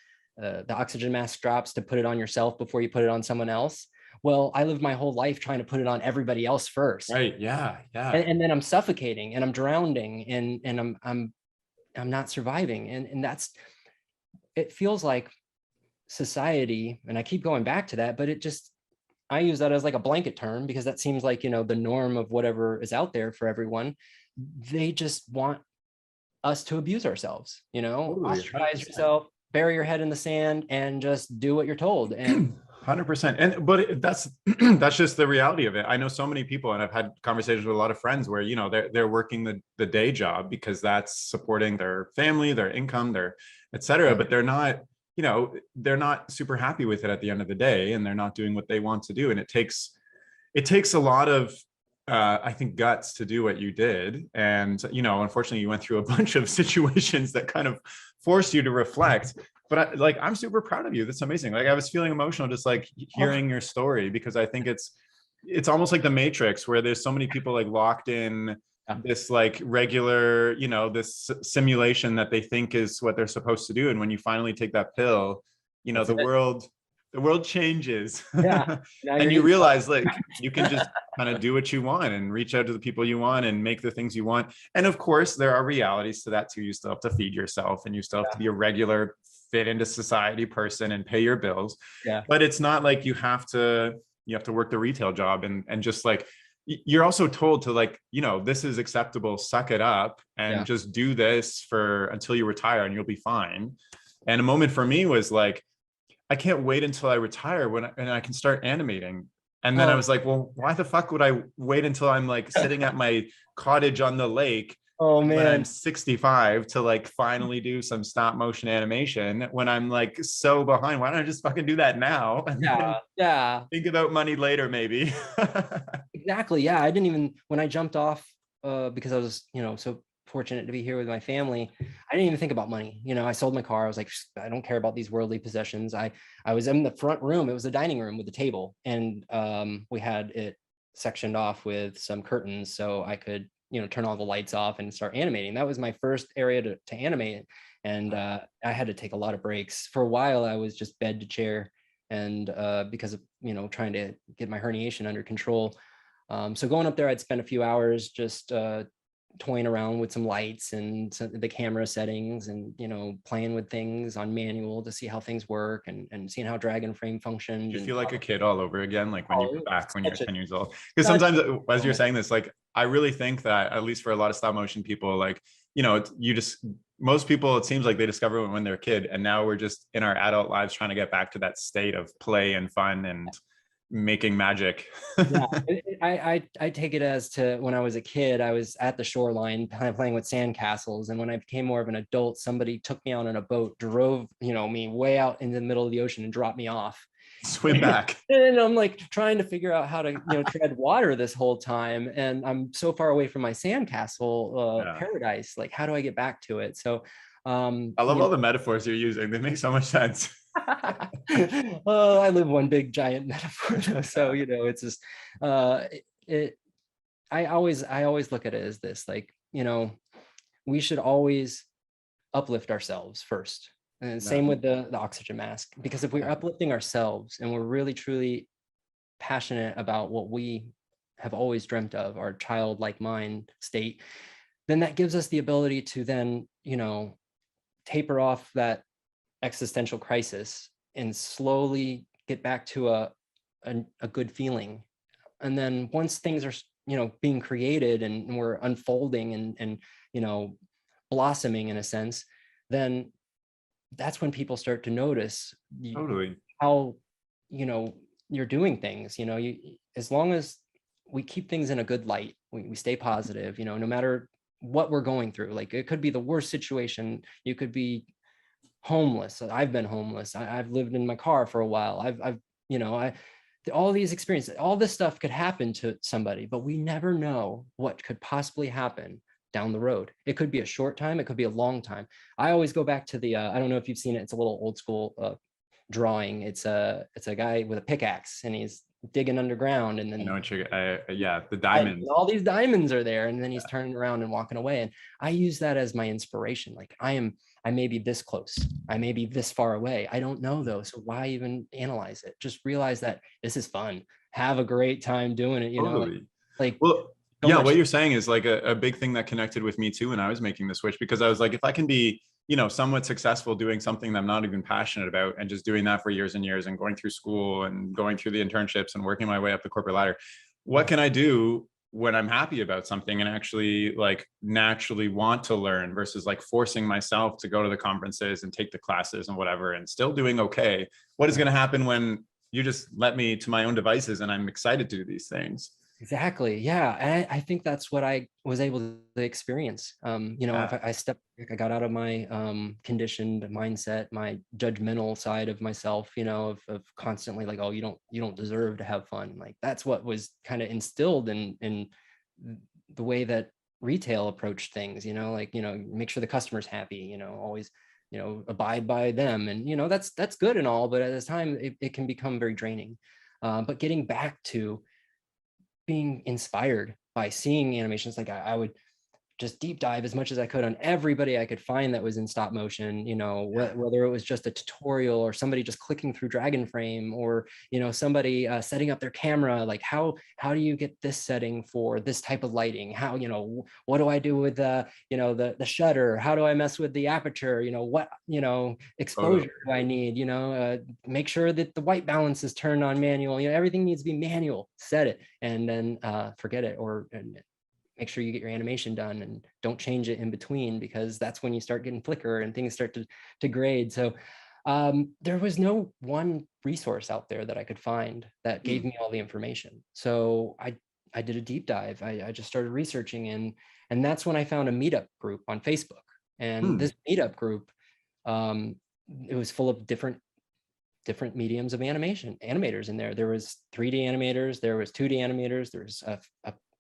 oxygen mask drops, to put it on yourself before you put it on someone else. Well, I lived my whole life trying to put it on everybody else first. Right. Yeah. And then I'm suffocating and I'm drowning and I'm not surviving. And it feels like society, and I keep going back to that, but I use that as like a blanket term because that seems like, you know, the norm of whatever is out there for everyone. They just want us to abuse ourselves, you know, Totally, ostracize 100%. yourself, bury your head in the sand, and just do what you're told. And 100%. And that's that's just the reality of it. I know so many people, and I've had conversations with a lot of friends where, you know, they're working the day job because that's supporting their family, their income, their et cetera, but they're not, you know, they're not super happy with it at the end of the day, and they're not doing what they want to do. And it takes a lot of I think guts to do what you did. And, you know, unfortunately you went through a bunch of situations that kind of forced you to reflect. But I'm super proud of you. That's amazing. Like, I was feeling emotional just like hearing your story, because I think it's almost like the Matrix, where there's so many people like locked in this like regular, you know, this simulation that they think is what they're supposed to do. And when you finally take that pill, you know, the world changes. yeah, now And you're you eating. realize like you can just kind of do what you want and reach out to the people you want and make the things you want. And of course, there are realities to that too. You still have to feed yourself, and you still have to be a regular fit into society person and pay your bills. Yeah, But it's not like you have to work the retail job and just like, you're also told to, like, you know, this is acceptable, suck it up and yeah, just do this for until you retire and you'll be fine. And a moment for me was like, I can't wait until I retire and I can start animating. And then I oh, was like, well, why the fuck would I wait until I'm like sitting at my cottage on the lake oh when I'm man, 65 to like finally do some stop motion animation when I'm like so behind? Why don't I just fucking do that now and then yeah, yeah, think about money later, maybe? exactly. Yeah, I didn't even, when I jumped off, because I was, you know, so fortunate to be here with my family, I didn't even think about money. You know, I sold my car. I was like, I don't care about these worldly possessions. I was in the front room. It was a dining room with a table, and we had it sectioned off with some curtains so I could, you know, turn all the lights off and start animating. That was my first area to animate. And I had to take a lot of breaks. For a while, I was just bed to chair, and because of, you know, trying to get my herniation under control. So going up there, I'd spend a few hours just toying around with some lights and the camera settings, and, you know, playing with things on manual to see how things work, and seeing how drag and frame functioned. You And feel like a kid all over again, like when you go back when you're such 10 years old. Because such sometimes, as you're moment. saying this, like, I really think that, at least for a lot of stop motion people, like, you know, you just, most people, it seems like they discover it when they're a kid. And now we're just in our adult lives trying to get back to that state of play and fun and making magic. Yeah, I take it as to when I was a kid, I was at the shoreline playing with sandcastles, and when I became more of an adult, somebody took me out on a boat, drove, you know, me way out in the middle of the ocean and dropped me off. Swim back. And I'm like trying to figure out how to, you know, tread water this whole time, and I'm so far away from my sandcastle Yeah. paradise. Like, how do I get back to it? So I love all the metaphors you're using. They make so much sense. well, I live one big giant metaphor though, so, you know, it's just it I always look at it as this, like, you know, we should always uplift ourselves first. And Yeah. same with the oxygen mask, because if we're Yeah. uplifting ourselves and we're really truly passionate about what we have always dreamt of, our childlike mind state, then that gives us the ability to then, you know, taper off that existential crisis and slowly get back to a good feeling. And then once things are, you know, being created and we're unfolding and, you know, blossoming in a sense, then that's when people start to notice Totally. how, you know, you're doing things. You know, as long as we keep things in a good light, we stay positive, you know, no matter what we're going through. Like, it could be the worst situation. You could be homeless. I've been homeless. I've lived in my car for a while. I've you know, all these experiences, all this stuff could happen to somebody, but we never know what could possibly happen down the road. It could be a short time. It could be a long time. I always go back to the, I don't know if you've seen it. It's a little old school drawing. It's a guy with a pickaxe, and he's digging underground, and I know then what you're, yeah, the diamonds. all these diamonds are there, and then he's turning around and walking away. And I use that as my inspiration. Like, I may be this close, I may be this far away, I don't know though, so why even analyze it? Just realize that this is fun, have a great time doing it, you know. Totally. Like Well, so yeah, much. what you're saying is like a big thing that connected with me too when I was making the switch, because I was like, if I can be somewhat successful doing something that I'm not even passionate about, and just doing that for years and years, and going through school and going through the internships and working my way up the corporate ladder. What can I do when I'm happy about something and actually like naturally want to learn, versus like forcing myself to go to the conferences and take the classes and whatever and still doing okay? What is going to happen when you just let me to my own devices and I'm excited to do these things? Exactly. Yeah. And I think that's what I was able to experience. If I stepped, I got out of my conditioned mindset, my judgmental side of myself, of constantly like, oh, you don't deserve to have fun. Like that's what was kind of instilled in the way that retail approached things, make sure the customer's happy, always, abide by them. And, that's good and all, but at this time it can become very draining. But getting back to being inspired by seeing animations, like I would just deep dive as much as I could on everybody I could find that was in stop motion, whether it was just a tutorial or somebody just clicking through Dragon Frame, or, somebody setting up their camera, like how do you get this setting for this type of lighting? How, what do I do with the shutter? How do I mess with the aperture? What, exposure do I need? Make sure that the white balance is turned on manual, everything needs to be manual, set it, and then forget it, or make sure you get your animation done and don't change it in between, because that's when you start getting flicker and things start to grade. So there was no one resource out there that I could find that gave me all the information. So I did a deep dive. I just started researching, and that's when I found a meetup group on Facebook. And this meetup group, it was full of different mediums of animators in there. There was 3D animators, there was 2D animators, there was a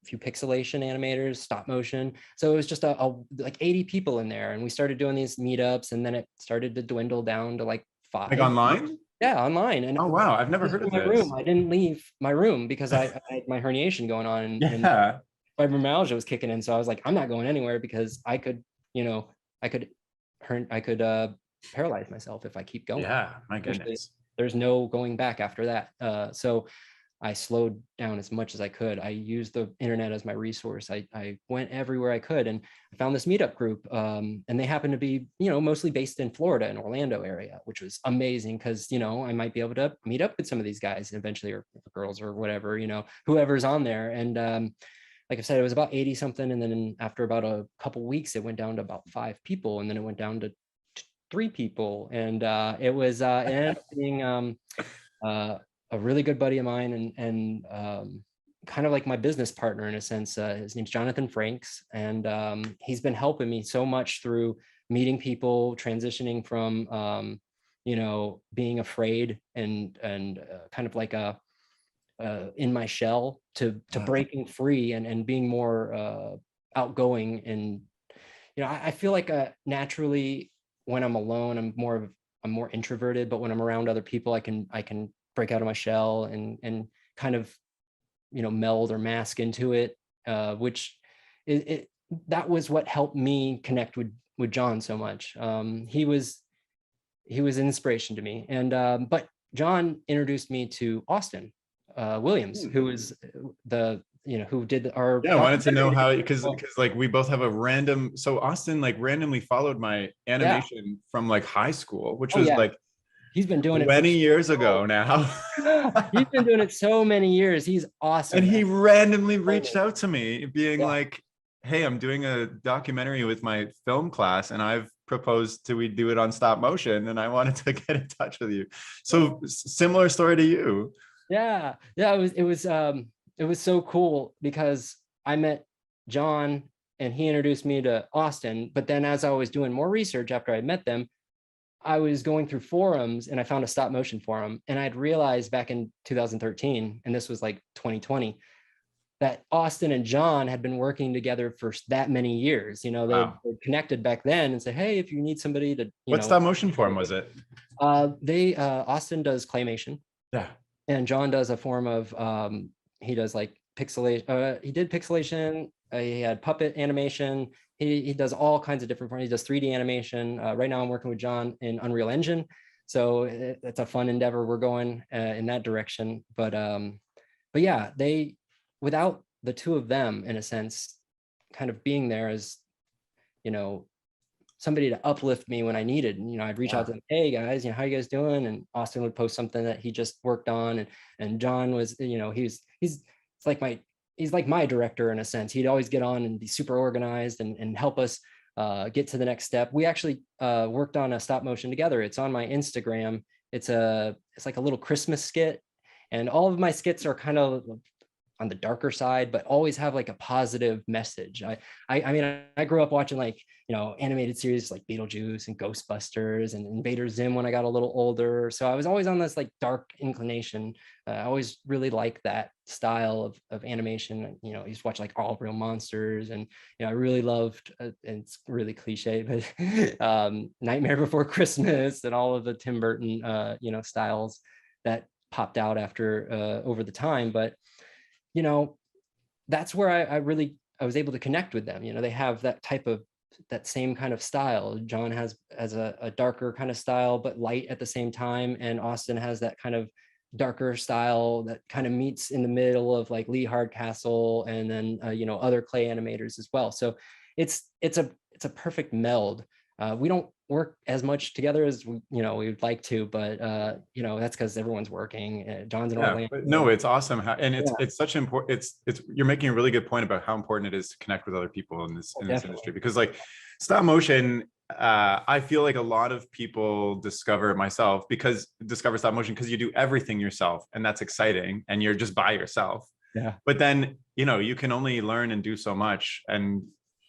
few pixelation animators, stop motion. So it was just like 80 people in there, and we started doing these meetups, and then it started to dwindle down to like 5. Like online? Yeah, online. And oh wow, I've never heard of my this. room, I didn't leave my room because I had my herniation going on, and fibromyalgia was kicking in. So I was like, I'm not going anywhere, because I could paralyze myself if I keep going. Yeah, my goodness. There's no going back after that. So I slowed down as much as I could. I used the internet as my resource. I went everywhere I could, and I found this meetup group, and they happened to be, mostly based in Florida and Orlando area, which was amazing, because, I might be able to meet up with some of these guys eventually, or girls, or whatever, whoever's on there. And like I said, it was about 80 something. And then after about a couple weeks, it went down to about 5 people. And then it went down to 3 people. And it was it ended up being a really good buddy of mine, and kind of like my business partner in a sense. His name's Jonathan Franks, and he's been helping me so much through meeting people, transitioning from being afraid and kind of like a in my shell to breaking free and being more outgoing. And I feel like naturally when I'm alone, I'm more introverted, but when I'm around other people, I can break out of my shell and kind of meld or mask into it, which that was what helped me connect with John so much. He was an inspiration to me. And but John introduced me to Austin Williams, who was who did our I wanted to know how, because like we both have a random, so Austin like randomly followed my animation from like high school, which was like he's been doing it 20 years ago now. He's been doing it so many years. He's awesome. And he randomly reached out to me being like, hey, I'm doing a documentary with my film class, and I've proposed we do it on stop motion, and I wanted to get in touch with you. So similar story to you. It was so cool, because I met John and he introduced me to Austin. But then as I was doing more research after I met them, I was going through forums, and I found a stop motion forum, and I'd realized back in 2013, and this was like 2020, that Austin and John had been working together for that many years. They were connected back then, and said, hey, if you need somebody to, what stop motion forum was it? Austin does claymation. Yeah. And John does a form of, he does like pixelation. He did pixelation. He had puppet animation. He does all kinds of different forms. He does 3D animation. Right now I'm working with John in Unreal Engine. So it's a fun endeavor. We're going in that direction. But yeah, without the two of them, in a sense, kind of being there as, somebody to uplift me when I needed. And, I'd reach out to them, hey guys, how you guys doing? And Austin would post something that he just worked on. And John was, he's like my director in a sense. He'd always get on and be super organized and help us get to the next step. We actually worked on a stop motion together. It's on my Instagram. It's like a little Christmas skit. And all of my skits are kind of on the darker side, but always have like a positive message. I mean, I grew up watching like, animated series like Beetlejuice and Ghostbusters and Invader Zim when I got a little older. So I was always on this like dark inclination. I always really liked that style of animation. I used to watch like All Real Monsters, and I really loved, and it's really cliche, but Nightmare Before Christmas and all of the Tim Burton, styles that popped out after over the time. But that's where I was able to connect with them. They have that same kind of style. John has a darker kind of style, but light at the same time. And Austin has that kind of darker style that kind of meets in the middle of like Lee Hardcastle and then, other clay animators as well. So it's a perfect meld. We don't work as much together as we would like to, but that's because everyone's working. John's in Orlando. No, it's awesome and it's such important. It's you're making a really good point about how important it is to connect with other people in this industry, because like stop motion, I feel like a lot of people discover stop motion because you do everything yourself, and that's exciting, and you're just by yourself. Yeah. But then you can only learn and do so much, and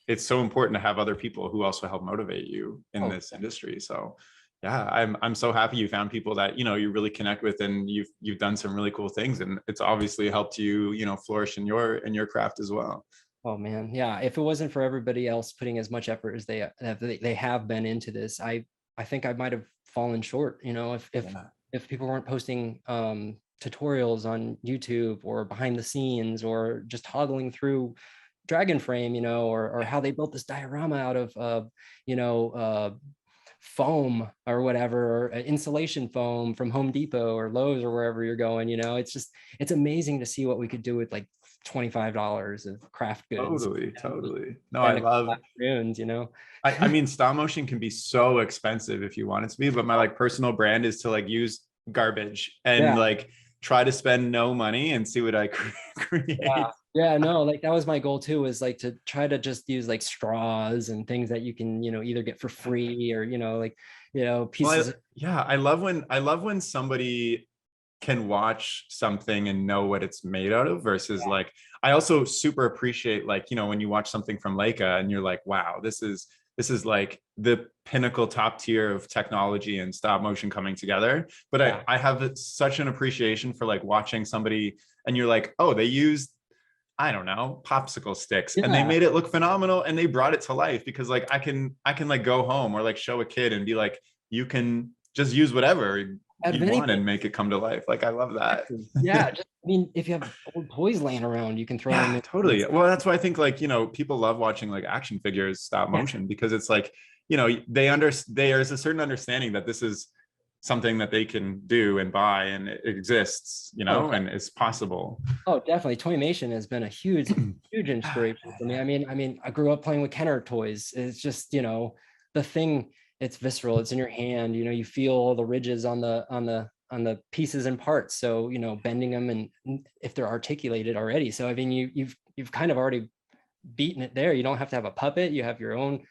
it's so important to have other people who also help motivate you in this industry. So yeah, I'm so happy you found people that, you really connect with, and you've done some really cool things, and it's obviously helped you, flourish in your craft as well. Oh man. Yeah. If it wasn't for everybody else putting as much effort as they have been into this, I think I might've fallen short, if people weren't posting, tutorials on YouTube or behind the scenes, or just toggling through Dragon Frame, or how they built this diorama out of, foam or whatever, or insulation foam from Home Depot or Lowe's or wherever you're going. It's amazing to see what we could do with like $25 of craft goods. Totally. No, I love runes, I mean, stop motion can be so expensive if you want it to be, but my like personal brand is to like use garbage and like try to spend no money and see what I create. Yeah, no, like that was my goal too, is like to try to just use like straws and things that you can, either get for free or, pieces. I love when somebody can watch something and know what it's made out of versus like, I also super appreciate like, when you watch something from Leica and you're like, wow, this is like the pinnacle top tier of technology and stop motion coming together. But I have such an appreciation for like watching somebody and you're like, oh, they used, I don't know, popsicle sticks and they made it look phenomenal and they brought it to life, because like I can like go home or like show a kid and be like, you can just use whatever you want and make it come to life. Like I love that. Yeah, if you have old toys laying around, you can throw them in. Totally. Well, that's why I think like, people love watching like action figures stop motion, because it's like, there's a certain understanding that this is something that they can do and buy, and it exists, and it's possible. Oh, definitely. Toymation has been a huge inspiration for me. I mean, I grew up playing with Kenner toys. It's just, the thing, it's visceral, it's in your hand, you feel all the ridges on the pieces and parts. So, bending them, and if they're articulated already. So, I mean, you've kind of already beaten it there. You don't have to have a puppet. You have your own,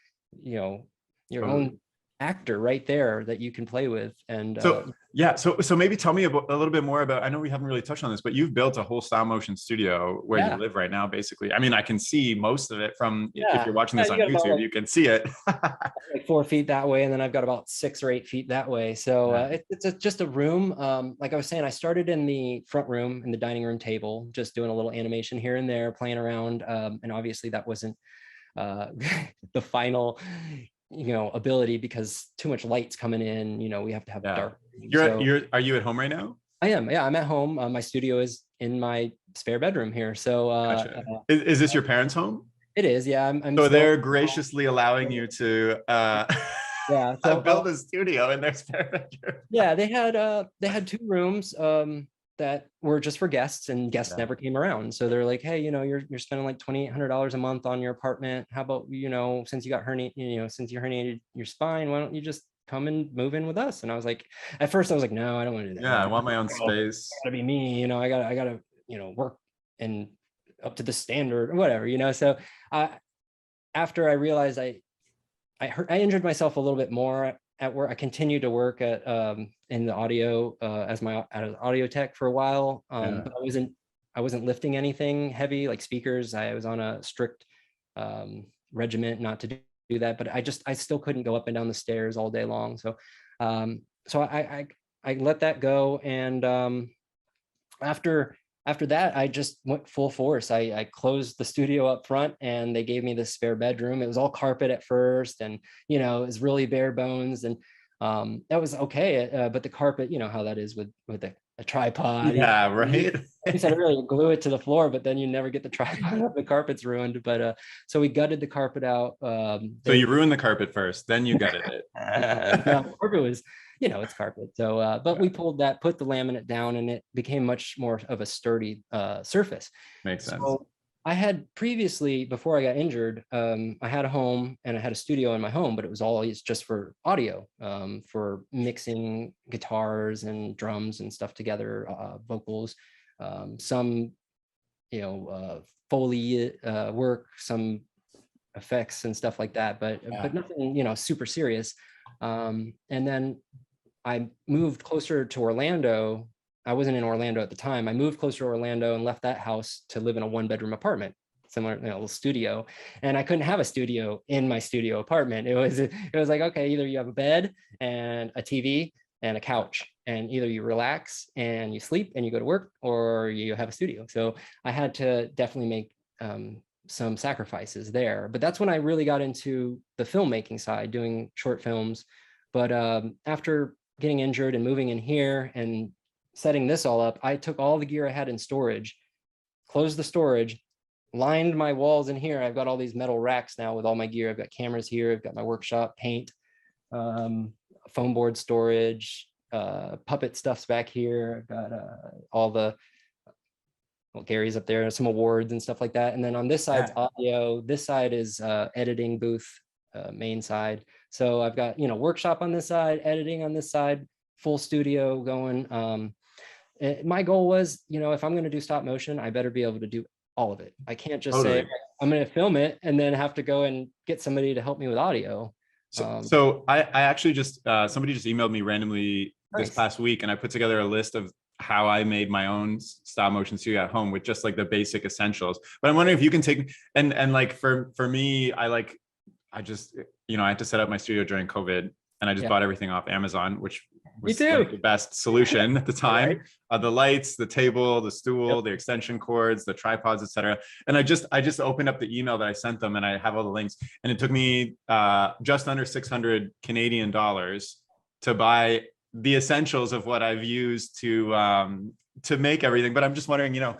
own actor right there that you can play with. And so maybe tell me a little bit more about, I know we haven't really touched on this, but you've built a whole stop motion studio where you live right now, basically. I mean, I can see most of it from, if you're watching this on YouTube, you can see it. Like 4 feet that way, and then I've got about 6 or 8 feet that way. So it's just a room. Like I was saying, I started in the front room, in the dining room table, just doing a little animation here and there, playing around. And obviously that wasn't the final ability, because too much light's coming in, we have to have dark. Are you at home right now? I am. Yeah, I'm at home. My studio is in my spare bedroom here. So gotcha. Is this your parents' home? It is. Yeah. So they're graciously allowing you to build a studio in their spare bedroom. Yeah, they had 2 rooms. that were just for guests, and guests never came around. So they're like, hey, you're spending like $2,800 a month on your apartment. How about, since you got herniated, since you herniated your spine, why don't you just come and move in with us? And I was like, at first I was like, no, I don't want to do that. Yeah, I want my own space. Gotta be me, I gotta, work and up to the standard or whatever. So after I realized I injured myself a little bit more at work, I continued to work at in the audio as an audio tech for a while. But I wasn't lifting anything heavy like speakers. I was on a strict regiment not to do that, but I still couldn't go up and down the stairs all day long. So I let that go. And after that, I just went full force. I closed the studio up front, and they gave me this spare bedroom. It was all carpet at first, and it was really bare bones, and that was okay. But the carpet, how that is with a tripod. Yeah, right. You said really glue it to the floor, but then you never get the tripod up. The carpet's ruined. But so we gutted the carpet out. So you ruined the carpet first, then you gutted it. The carpet was, it's carpet. So, but we pulled that, put the laminate down, and it became much more of a sturdy surface. Makes sense. So I had previously, before I got injured, I had a home and I had a studio in my home, but it was always just for audio, for mixing guitars and drums and stuff together, vocals, some, Foley work, some effects and stuff like that, but nothing, super serious. And then I moved closer to Orlando. I wasn't in Orlando at the time. I moved closer to Orlando and left that house to live in a 1-bedroom apartment, similar, little studio. And I couldn't have a studio in my studio apartment. It was like, okay, either you have a bed and a TV and a couch, and either you relax and you sleep and you go to work, or you have a studio. So I had to definitely make some sacrifices there. But that's when I really got into the filmmaking side, doing short films. But after getting injured and moving in here and setting this all up, I took all the gear I had in storage, closed the storage, lined my walls in here. I've got all these metal racks now with all my gear. I've got cameras here. I've got my workshop, paint, foam board storage, puppet stuff's back here. I've got all the, Gary's up there, some awards and stuff like that. And then on this side's audio. This side is editing booth, main side. So I've got, workshop on this side, editing on this side, full studio going. My goal was, if I'm going to do stop motion, I better be able to do all of it. I can't just say I'm going to film it and then have to go and get somebody to help me with audio. So I actually just, somebody just emailed me randomly this past week, and I put together a list of how I made my own stop motion studio at home with just like the basic essentials. But I'm wondering if you can take, and like for me, I just, I had to set up my studio during COVID, and I just bought everything off Amazon, which was like the best solution at the time. The lights, the table, the stool, the extension cords, the tripods, etc. And I just opened up the email that I sent them, and I have all the links. And it took me just under 600 Canadian dollars to buy the essentials of what I've used to make everything. But I'm just wondering, can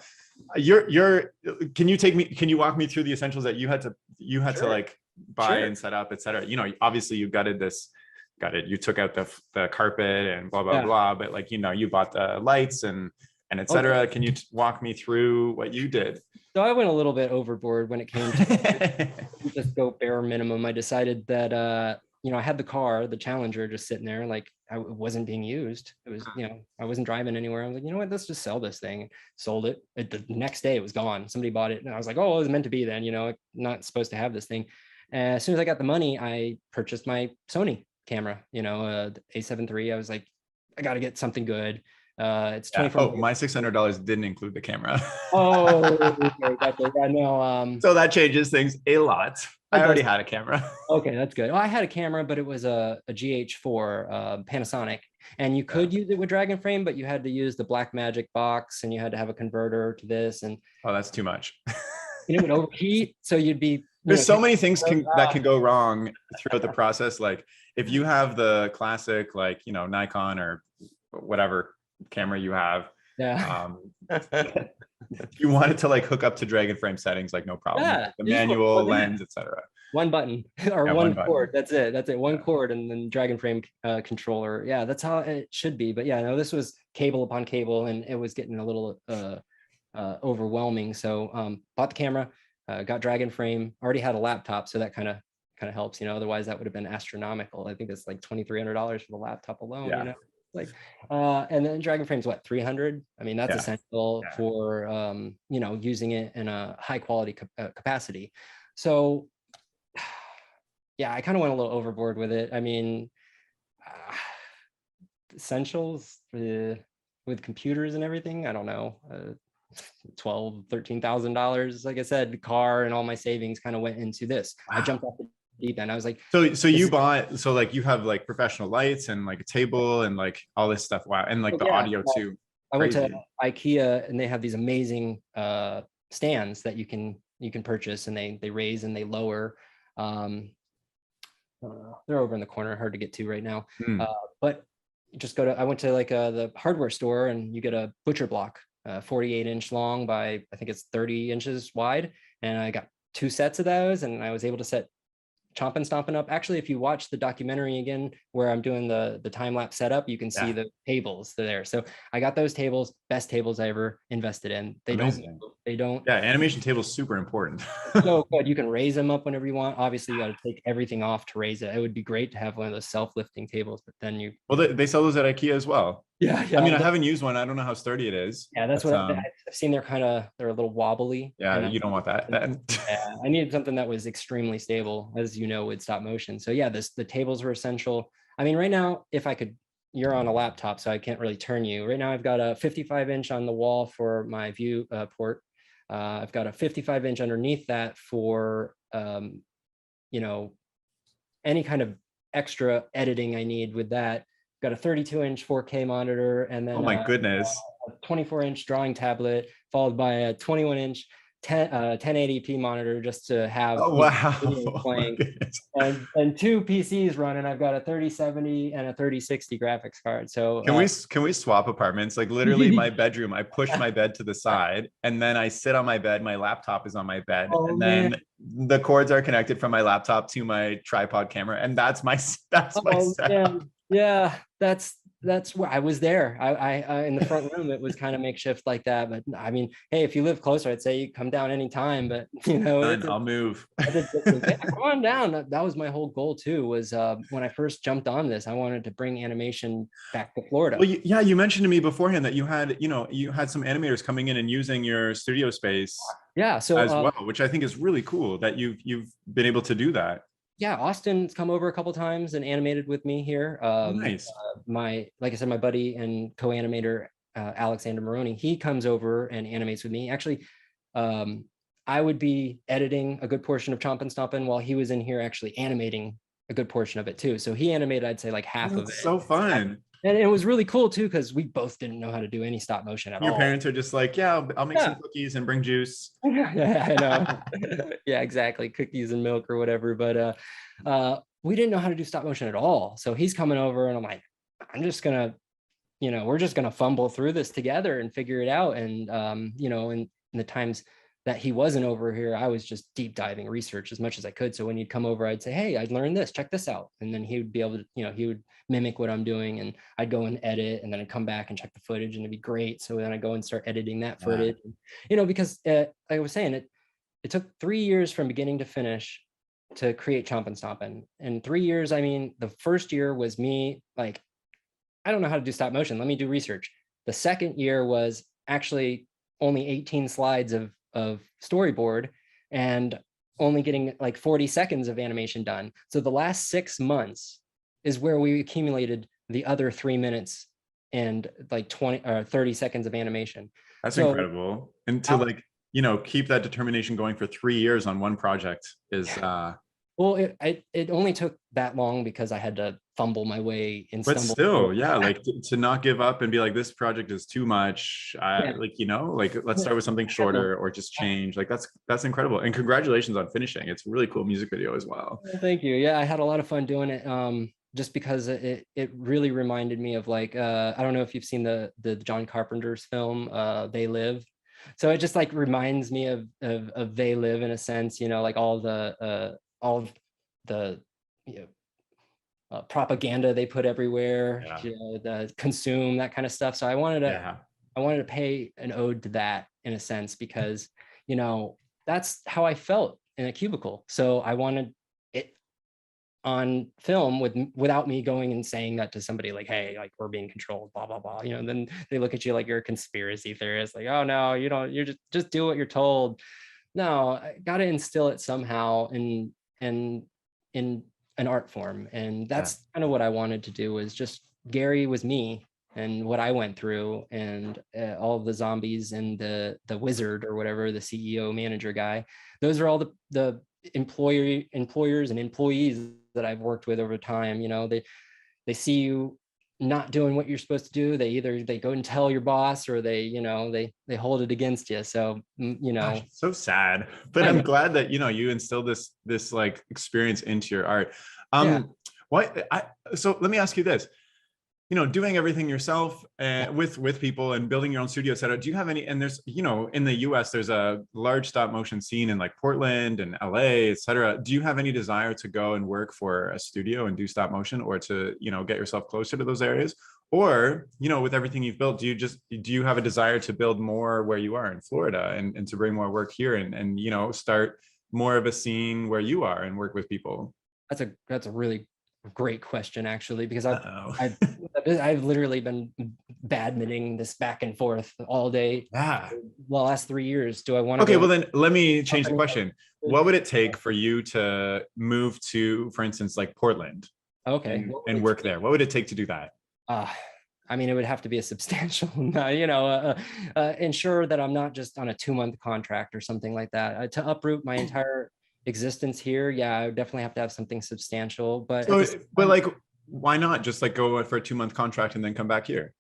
you walk me through the essentials that you had to like buy and set up, etc. Obviously you you took out the carpet and blah blah blah, but like you bought the lights and etc. Can you walk me through what you did? So I went a little bit overboard when it came to just go bare minimum. I decided that I had the car, the Challenger, just sitting there, like it wasn't being used. It was, I wasn't driving anywhere. I was like, you know what, let's just sell this thing. Sold it. The next day it was gone. Somebody bought it, and I was like, oh, it was meant to be then. Not supposed to have this thing. As soon as I got the money, I purchased my Sony camera, the A7 III. I was like, I got to get something good. It's 24. My $600 didn't include the camera. Gotcha. Yeah, no. So that changes things a lot. I already had a camera. Okay, that's good. Well, I had a camera, but it was a GH4 Panasonic, and you could use it with Dragon Frame, but you had to use the Blackmagic box, and you had to have a converter to this. And that's too much. It would overheat, so you'd be. There's so many things that can go wrong throughout the process. Like if you have the classic, like Nikon or whatever camera you have, if you wanted to like hook up to Dragon Frame settings, like no problem. The manual, lens, etc. one button or Yeah, one one button. cord. That's it. That's it. One Yeah. cord and then dragon frame controller. Yeah, that's how it should be. But yeah, no, this was cable upon cable, and it was getting a little overwhelming. So bought the camera, got dragon frame. Already had a laptop, so that kind of helps. Otherwise that would have been astronomical. I think it's like $2,300 for the laptop alone. Yeah. Like and then dragon frame's what, 300. I mean, that's essential for using it in a high quality capacity. So yeah, I kind of went a little overboard with it. I mean, essentials with computers and everything, I don't know, $12,000-13,000. Like I said, the car and all my savings kind of went into this. Wow. I jumped off the deep end. I was like, so you bought, so like you have like professional lights and like a table and like all this stuff. Wow. And like the audio too. I went to IKEA and they have these amazing stands that you can purchase, and they raise and they lower. They're over in the corner, hard to get to right now. But just I went to like the hardware store, and you get a butcher block, 48-inch long by, I think it's 30 inches wide. And I got 2 sets of those, and I was able to set Chompin Stompin up. Actually, if you watch the documentary again, where I'm doing the time-lapse setup, you can see the tables there. So I got those tables, best tables I ever invested in. They don't. Yeah, animation tables super important. So good. You can raise them up whenever you want. Obviously, you got to take everything off to raise it. It would be great to have one of those self-lifting tables, but then well, they sell those at IKEA as well. Yeah. I mean, I haven't used one. I don't know how sturdy it is. Yeah, that's what I've seen. They're a little wobbly. Yeah, you don't want that. Yeah, I needed something that was extremely stable, as you know, with stop motion. So yeah, the tables were essential. I mean, right now, if I could, you're on a laptop, so I can't really turn you. Right now, I've got a 55-inch on the wall for my view port. I've got a 55-inch underneath that for any kind of extra editing I need with that. Got a 32-inch 4K monitor, and then oh my goodness, a 24-inch drawing tablet, followed by a 21-inch 1080p monitor, just to have playing, and 2 PCs running. I've got a 3070 and a 3060 graphics card. So can we swap apartments? Like literally, my bedroom, I push my bed to the side, and then I sit on my bed. My laptop is on my bed, and then the cords are connected from my laptop to my tripod camera, and that's my setup. Yeah, that's where I was there. I in the front room, it was kind of makeshift like that. But I mean, hey, if you live closer, I'd say you come down anytime. But I'll move. Come on down. That was my whole goal too. Was when I first jumped on this, I wanted to bring animation back to Florida. Well, yeah, you mentioned to me beforehand that you had some animators coming in and using your studio space. Yeah, so as well, which I think is really cool that you've been able to do that. Yeah, Austin's come over a couple times and animated with me here. Nice. Like I said, my buddy and co-animator Alexander Maroney, he comes over and animates with me. Actually, I would be editing a good portion of Chompin Stompin while he was in here actually animating a good portion of it too. So he animated, I'd say, like half of it. So fun. And it was really cool too, because we both didn't know how to do any stop motion at all. Your parents are just like, yeah, I'll make some cookies and bring juice. Yeah, I know. Yeah, exactly. Cookies and milk or whatever. But we didn't know how to do stop motion at all. So he's coming over and I'm like, I'm just gonna, we're just gonna fumble through this together and figure it out. And in the times that he wasn't over here, I was just deep diving research as much as I could. So when he'd come over, I'd say, hey, I learned this, check this out. And then he would be able to, he would mimic what I'm doing, and I'd go and edit, and then I'd come back and check the footage, and it'd be great. So then I go and start editing that footage, because like I was saying, it took 3 years from beginning to finish to create Chompin Stompin. And 3 years, I mean, the first year was me like, I don't know how to do stop motion, let me do research. The second year was actually only 18 slides of storyboard and only getting like 40 seconds of animation done. So the last 6 months is where we accumulated the other 3 minutes and like 20 or 30 seconds of animation. That's incredible. And to keep that determination going for 3 years on one project is well, it only took that long because I had to fumble my way and but still, yeah, like to not give up and be like, this project is too much. Let's start with something shorter or just change. Like that's incredible. And congratulations on finishing. It's a really cool music video as well. Thank you. Yeah, I had a lot of fun doing it. Just because it really reminded me of like, I don't know if you've seen the John Carpenter's film, They Live. So it just like reminds me of They Live in a sense, like all the all of the, you know, propaganda they put everywhere, Yeah. you know, the consume, that kind of stuff. So I wanted to pay an ode to that in a sense, because, you know, that's how I felt in a cubicle. So I wanted it on film without me going and saying that to somebody like, hey, like we're being controlled, blah, blah, blah. You know, then they look at you like you're a conspiracy theorist, like, oh no, you don't, you're just do what you're told. No, I gotta instill it somehow in an art form. And that's kind of what I wanted to do, was just Gary was me and what I went through, and all of the zombies and the wizard or whatever, the CEO manager guy. Those are all the employers and employees that I've worked with over time. You know, they see you not doing what you're supposed to do. They go and tell your boss, or they hold it against you. So, you know, Gosh, so sad, but I'm glad that, you know, you instilled this like experience into your art. Yeah. So let me ask you this, you know, doing everything yourself with people and building your own studio, et cetera. Do you have any, and there's, you know, in the US, there's a large stop motion scene in like Portland and LA, et cetera. Do you have any desire to go and work for a studio and do stop motion, or to, you know, get yourself closer to those areas? Or, you know, with everything you've built, do you have a desire to build more where you are in Florida, and to bring more work here, and, you know, start more of a scene where you are and work with people? That's a really great question, actually, because I've Uh-oh. I've literally been badmintoning this back and forth all day. Yeah. Well, last 3 years. Do I want to Okay, go? well then let me change the question. What would it take for you to move to, for instance, like Portland, Okay. and work there? What would it take to do that? I mean, it would have to be a substantial, you know, ensure that I'm not just on a 2-month contract or something like that. To uproot my entire existence here, yeah, I would definitely have to have something substantial. But So, but like, why not just like go for a 2-month contract and then come back here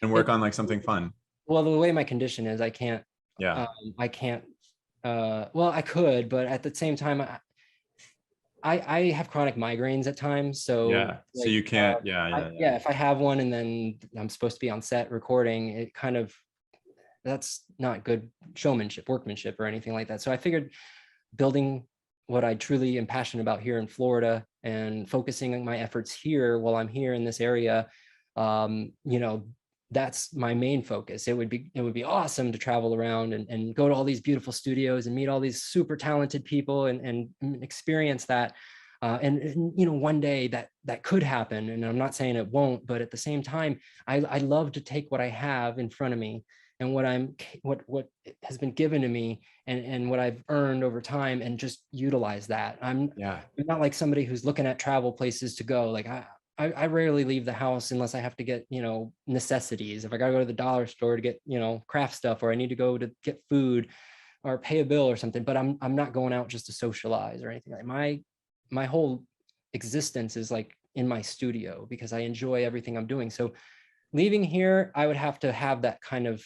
and work on like something fun? Well, the way my condition is, I can't. Yeah. I can't. Well, I could, but at the same time, I have chronic migraines at times, so Yeah. So like, you can't. yeah, if I have one and then I'm supposed to be on set recording, it kind of, that's not good showmanship, workmanship, or anything like that. So I figured building what I truly am passionate about here in Florida and focusing my efforts here while I'm here in this area, you know, that's my main focus. It would be awesome to travel around and go to all these beautiful studios and meet all these super talented people and experience that. And you know, one day that could happen, and I'm not saying it won't, but at the same time, I love to take what I have in front of me and what has been given to me, and what I've earned over time, and just utilize that. I'm not like somebody who's looking at travel places to go. Like I rarely leave the house unless I have to get, you know, necessities. If I gotta go to the dollar store to get, you know, craft stuff, or I need to go to get food or pay a bill or something, but I'm not going out just to socialize or anything. Like my whole existence is like in my studio, because I enjoy everything I'm doing. So leaving here, I would have to have that kind of,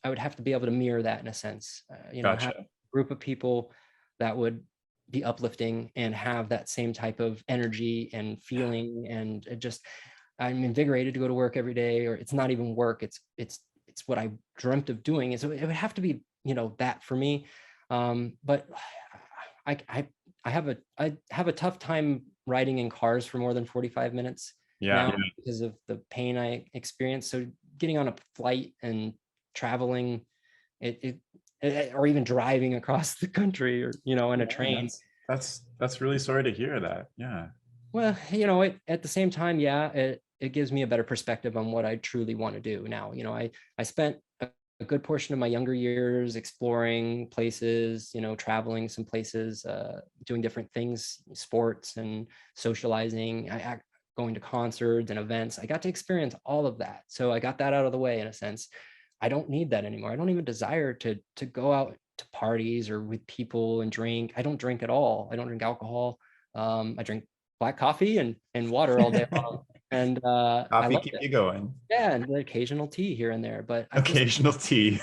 I would have to be able to mirror that in a sense, you know, have a group of people that would be uplifting and have that same type of energy and feeling, and it just, I'm invigorated to go to work every day, or it's not even work, it's what I dreamt of doing. And so it would have to be, you know, that for me. But I have a tough time riding in cars for more than 45 minutes now because of the pain I experience. So getting on a flight and traveling, or even driving across the country, or, you know, in a train. That's really sorry to hear that. Yeah. Well, you know, at the same time, yeah, it gives me a better perspective on what I truly want to do now. You know, I spent a good portion of my younger years exploring places, you know, traveling some places, doing different things, sports and socializing, going to concerts and events. I got to experience all of that. So I got that out of the way in a sense. I don't need that anymore. I don't even desire to go out to parties or with people and drink. I don't drink at all. I don't drink alcohol. I drink black coffee and water all day long. And coffee keep you going. Yeah, and the occasional tea here and there, but occasional tea.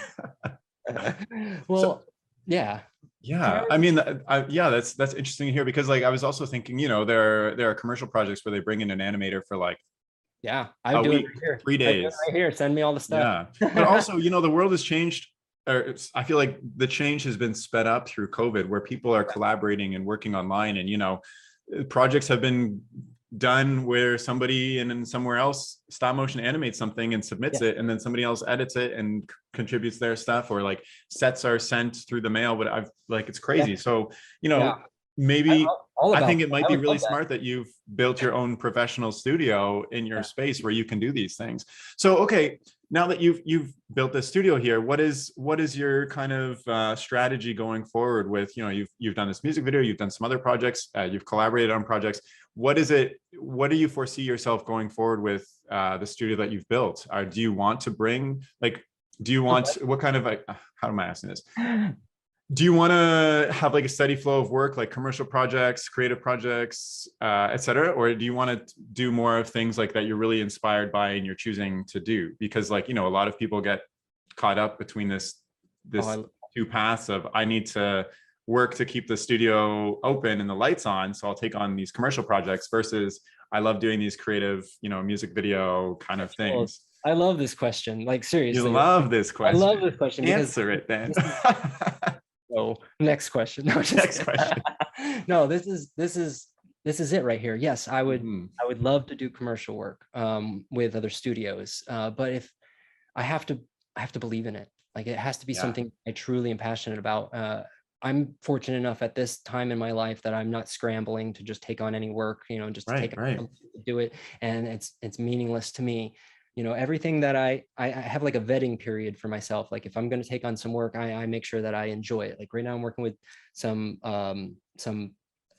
Well, so, yeah. I mean, yeah, that's interesting to hear, because like I was also thinking, you know, there are commercial projects where they bring in an animator for like, I do it right here. 3 days right here. Send me all the stuff. Yeah, but also, you know, the world has changed I feel like the change has been sped up through COVID, where people are collaborating and working online, and projects have been done where somebody and then somewhere else stop motion animates something and submits it, and then somebody else edits it and contributes their stuff, or like sets are sent through the mail. But I've like, it's crazy. So maybe I think it might be really smart that you've built your own professional studio in your space where you can do these things. So okay, now that you've built this studio here, what is your kind of strategy going forward with, you've done this music video, you've done some other projects, you've collaborated on projects. What do you foresee yourself going forward with the studio that you've built? Do you want to bring, like, what kind of, like, how am I asking this? Do you want to have like a steady flow of work, like commercial projects, creative projects, etc., or do you want to do more of things like that you're really inspired by and you're choosing to do? Because like, a lot of people get caught up between this two paths of, I need to work to keep the studio open and the lights on, so I'll take on these commercial projects, versus I love doing these creative, music video kind of things. I love this question. Like, seriously. You love this question. I love this question. Answer it then. So next question. No, next question. No, this is it right here. Yes, I would love to do commercial work with other studios, but if I have to believe in it. Like, it has to be something I truly am passionate about. I'm fortunate enough at this time in my life that I'm not scrambling to just take on any work, just to to do it, and it's meaningless to me. Everything that I have like a vetting period for myself. Like, if I'm going to take on some work, I make sure that I enjoy it. Like right now I'm working with some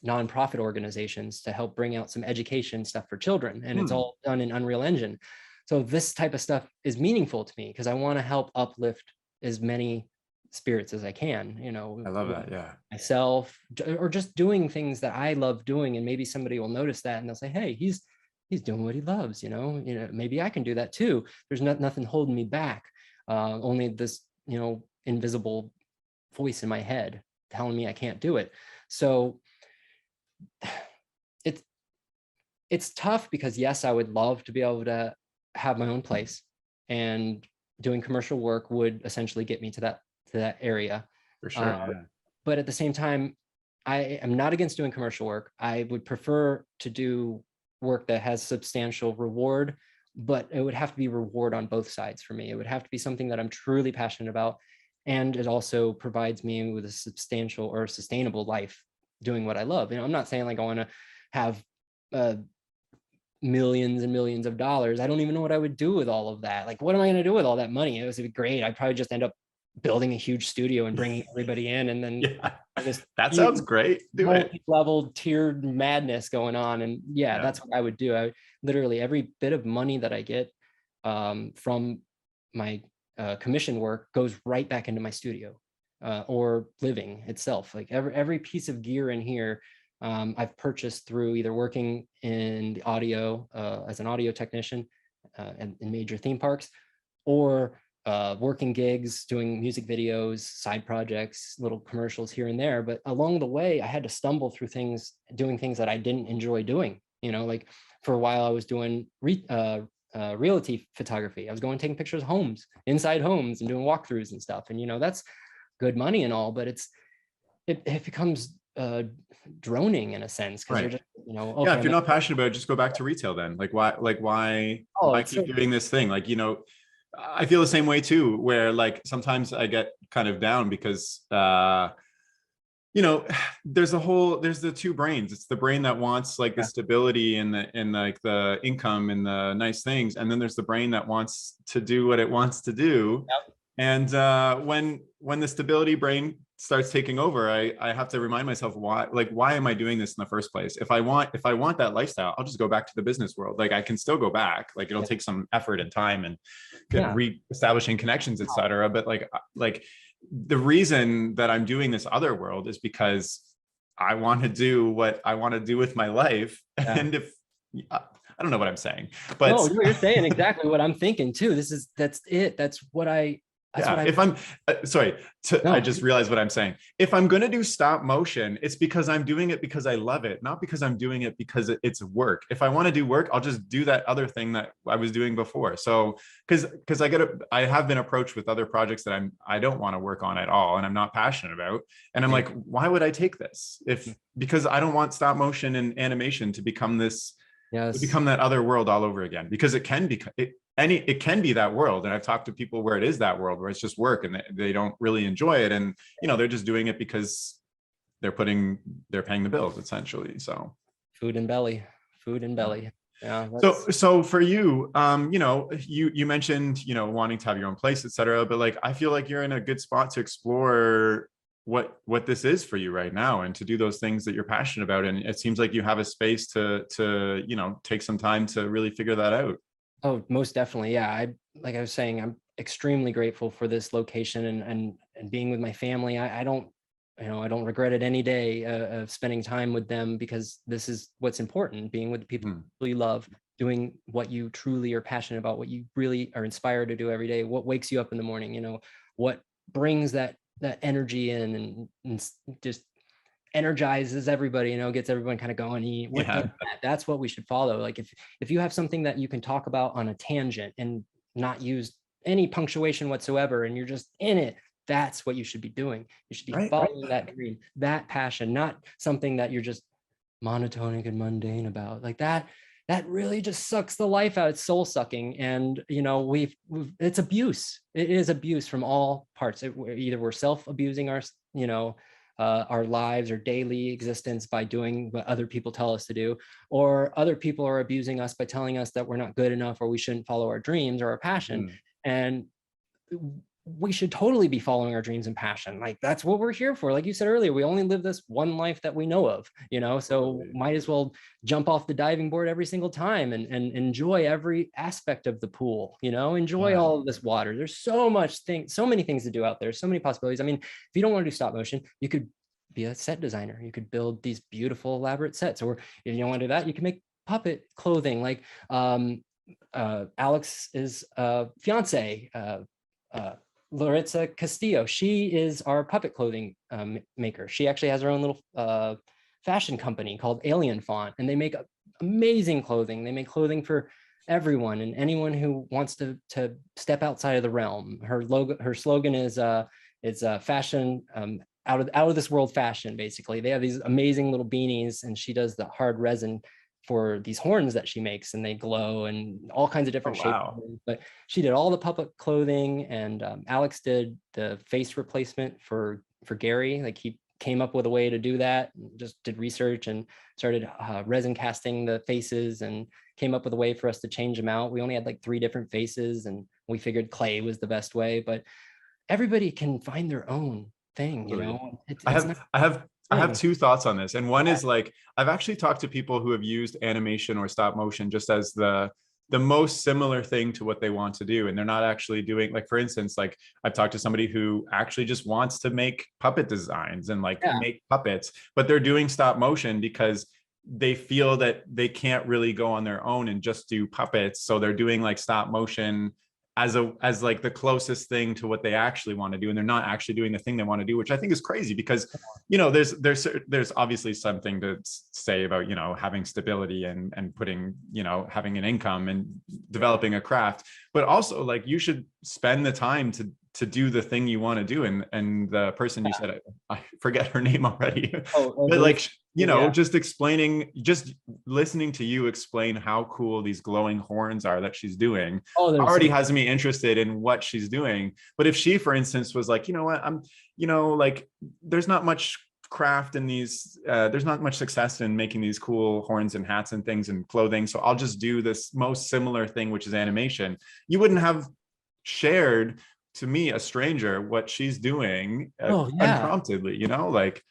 nonprofit organizations to help bring out some education stuff for children, and it's all done in Unreal Engine. So this type of stuff is meaningful to me because I want to help uplift as many spirits as I can, I love that. Yeah. Myself, or just doing things that I love doing, and maybe somebody will notice that and they'll say, hey, he's doing what he loves, maybe I can do that too. There's nothing holding me back. Only this, invisible voice in my head telling me I can't do it. So it's tough because yes, I would love to be able to have my own place, and doing commercial work would essentially get me to that area. For sure. But at the same time, I am not against doing commercial work. I would prefer to do work that has substantial reward, but it would have to be reward on both sides for me. It would have to be something that I'm truly passionate about, and it also provides me with a substantial or sustainable life doing what I love. I'm not saying like I want to have millions and millions of dollars. I don't even know what I would do with all of that. Like, what am I going to do with all that money? It would be great. I'd probably just end up building a huge studio and bringing everybody in, and then that sounds great. Do it. Level tiered madness going on, and that's what I would do. I literally, every bit of money that I get from my commission work goes right back into my studio or living itself. Like every piece of gear in here I've purchased through either working in the audio as an audio technician in major theme parks, or working gigs, doing music videos, side projects, little commercials here and there. But along the way, I had to stumble through things, doing things that I didn't enjoy doing. Like for a while I was doing realty photography. I was going taking pictures of homes, inside homes, and doing walkthroughs and stuff. And that's good money and all, but it becomes droning in a sense, because you're just okay, if you're not passionate about it, just go back to retail then. Why keep doing this thing? I feel the same way too, where like sometimes I get kind of down because there's the two brains. It's the brain that wants like the stability and like the income and the nice things, and then there's the brain that wants to do what it wants to do. And when the stability brain starts taking over, I have to remind myself why am I doing this in the first place? If I want that lifestyle, I'll just go back to the business world. Like I can still go back. Like it'll take some effort and time and re-establishing connections, etc. But like the reason that I'm doing this other world is because I want to do what I want to do with my life. And if I don't know what I'm saying, but no, you're saying exactly what I'm thinking too. That's it. That's what I That's Yeah, what I, if I'm sorry, I no, just realized what I'm saying. If I'm going to do stop motion, it's because I'm doing it because I love it, not because I'm doing it because it's work. If I want to do work, I'll just do that other thing that I was doing before. So because I have been approached with other projects that I don't want to work on at all and I'm not passionate about. And I'm yeah, like, why would I take this? If because I don't want stop motion and animation to become yes. that other world all over again, because it can be it can be that world. And I've talked to people where it is that world where it's just work and they don't really enjoy it, and they're just doing it because they're paying the bills essentially. So Food and belly, food and yeah. belly. Yeah, So that's, for you, you mentioned, wanting to have your own place, etc. But like, I feel like you're in a good spot to explore what this is for you right now and to do those things that you're passionate about. And it seems like you have a space to take some time to really figure that out. oh, most definitely. Yeah. Like I was saying, I'm extremely grateful for this location and being with my family. I don't, I don't regret it any day of spending time with them, because this is what's important, being with the people Hmm. you love, doing what you truly are passionate about, what you really are inspired to do every day, what wakes you up in the morning, what brings that energy in and just energizes everybody, gets everyone kind of going. What does Yeah. that? That's what we should follow. Like if you have something that you can talk about on a tangent and not use any punctuation whatsoever, and you're just in it, that's what you should be doing. You should be Right. following that dream, that passion, not something that you're just monotonic and mundane about. Like that really just sucks the life out. It's soul sucking. And it's abuse. It is abuse from all parts. Either we're self-abusing our lives or daily existence by doing what other people tell us to do, or other people are abusing us by telling us that we're not good enough or we shouldn't follow our dreams or our passion. Mhm. And we should totally be following our dreams and passion. Like that's what we're here for. Like you said earlier, we only live this one life that we know of, so Totally. might as well jump off the diving board every single time and enjoy every aspect of the pool, enjoy Yeah. all of this water. There's so many things to do out there, so many possibilities. I mean, if you don't want to do stop motion, you could be a set designer. You could build these beautiful elaborate sets, or if you don't want to do that, you can make puppet clothing. Like Alex's fiance, Larissa Castillo. She is our puppet clothing maker. She actually has her own little fashion company called Alien Font, and they make amazing clothing. They make clothing for everyone and anyone who wants to step outside of the realm. Her slogan is fashion, out of this world fashion. Basically, they have these amazing little beanies, and she does the hard resin for these horns that she makes, and they glow and all kinds of Oh, different shapes. wow. But she did all the puppet clothing, and Alex did the face replacement for Gary. Like he came up with a way to do that, just did research and started resin casting the faces, and came up with a way for us to change them out. We only had like 3 different faces, and we figured clay was the best way. But everybody can find their own thing, Totally. It's I not have I have I have thing. 2 thoughts on this. And one is like, I've actually talked to people who have used animation or stop motion just as the most similar thing to what they want to do. And they're not actually doing, like, for instance, like I've talked to somebody who actually just wants to make puppet designs and like Yeah. make puppets, but they're doing stop motion because they feel that they can't really go on their own and just do puppets. So they're doing like stop motion as like the closest thing to what they actually want to do, and they're not actually doing the thing they want to do, which I think is crazy. Because there's obviously something to say about having stability and putting having an income and developing a craft, but also like you should spend the time to do the thing you want to do. And the person you said, I forget her name already, Oh, but like yeah. just listening to you explain how cool these glowing horns are that she's doing Oh, already has me interested in what she's doing. But if she, for instance, was like, what, I'm, like, there's not much craft in these, there's not much success in making these cool horns and hats and things and clothing, so I'll just do this most similar thing, which is animation, you wouldn't have shared to me, a stranger, what she's doing Oh, yeah. unpromptedly, like, Yeah.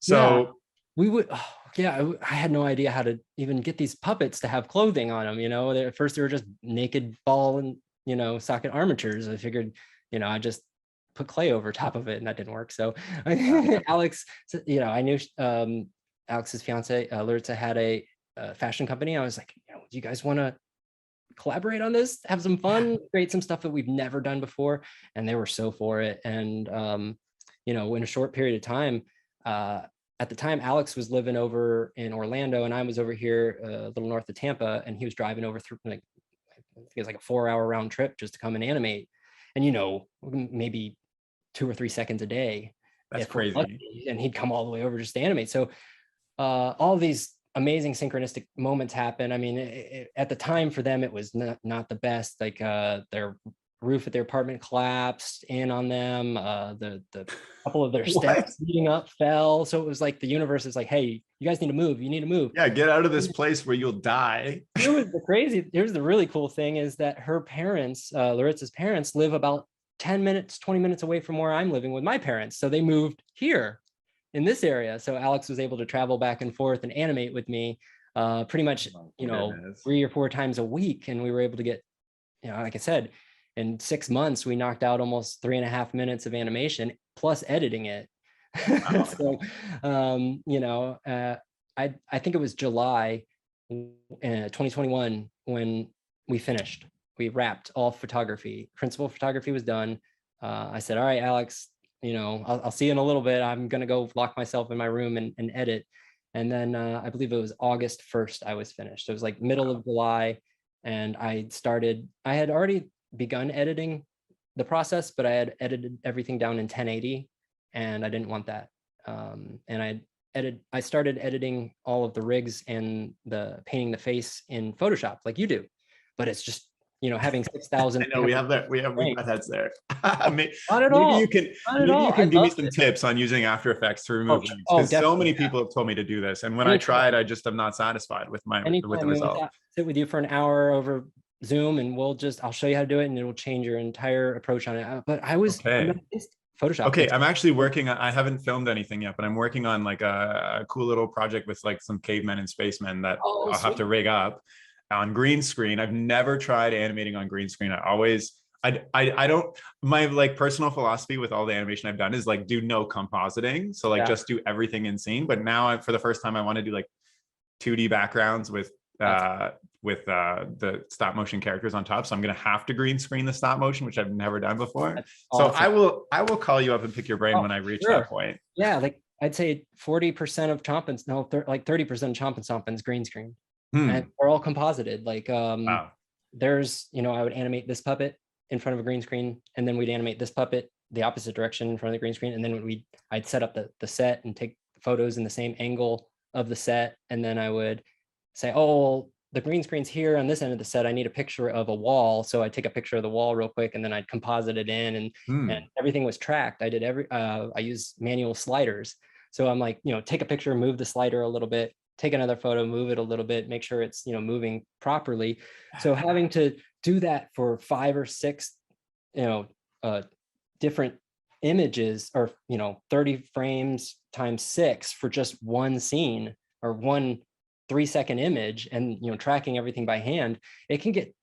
so We would, oh, yeah, I had no idea how to even get these puppets to have clothing on them. At first they were just naked ball and, socket armatures. I figured, I just put clay over top of it, and that didn't work. So Alex, I knew Alex's fiance, Larissa, had a fashion company. I was like, do you guys want to collaborate on this, have some fun, create some stuff that we've never done before. And they were so for it. And, you know, in a short period of time, at the time, Alex was living over in Orlando and I was over here a little north of Tampa, and he was driving over through, like, I think it was like a 4-hour round trip just to come and animate. And, you know, maybe 2 or 3 seconds a day. That's crazy. Lucky, and he'd come all the way over just to animate. So all these amazing synchronistic moments happen. I mean, at the time for them, it was not the best. Like their roof at their apartment collapsed in on them. The couple of their steps leading up fell. So it was like the universe is like, hey, you guys need to move. You need to move. Yeah, get out of this place where you'll die. Here's the really cool thing is that her parents, Laritz's parents, live about 10 minutes, 20 minutes away from where I'm living with my parents. So they moved here in this area. So Alex was able to travel back and forth and animate with me pretty much, you know, 3 or 4 times a week. And we were able to get, you know, like I said, in 6 months, we knocked out almost 3.5 minutes of animation plus editing it. Wow. So, you know, I think it was July 2021 when we finished. We wrapped all photography. Principal photography was done. I said, all right, Alex, you know, I'll see you in a little bit. I'm going to go lock myself in my room and edit. And then I believe it was August 1st, I was finished. It was like middle of July. And I had already begun editing the process, but I had edited everything down in 1080 and I didn't want that. And I started editing all of the rigs and the painting the face in Photoshop like you do, but it's just, you know, having 6,000. I know we have got heads there. Not at all. You can give me some tips on using After Effects to remove things, because so many people have told me to do this, and when I tried, I just am not satisfied with the result. Sit with you for an hour over Zoom, and I'll show you how to do it, and it will change your entire approach on it. But I was Photoshop. Okay, I'm actually working on. I haven't filmed anything yet, but I'm working on like a cool little project with like some cavemen and spacemen that I'll have to rig up on green screen. I've never tried animating on green screen. I don't, my like personal philosophy with all the animation I've done is like do no compositing. So like just do everything in scene. But now for the first time, I want to do like 2D backgrounds with the stop motion characters on top. So I'm going to have to green screen the stop motion, which I've never done before. So I will call you up and pick your brain when I reach that point. Yeah. Like I'd say 40% of Chompin's, like 30% of Chompin Stompin's green screen. And they're all composited. Like there's, you know, I would animate this puppet in front of a green screen, and then we'd animate this puppet the opposite direction in front of the green screen. And then I'd set up the set and take photos in the same angle of the set. And then I would say, oh, the green screen's here on this end of the set. I need a picture of a wall. So I'd take a picture of the wall real quick, and then I'd composite it in, and everything was tracked. I use manual sliders. So I'm like, you know, take a picture, move the slider a little bit, take another photo, move it a little bit, make sure it's, you know, moving properly. So having to do that for 5 or 6, you know, different images, or, you know, 30 frames times 6 for just one scene or one 3-second image, and, you know, tracking everything by hand, it can get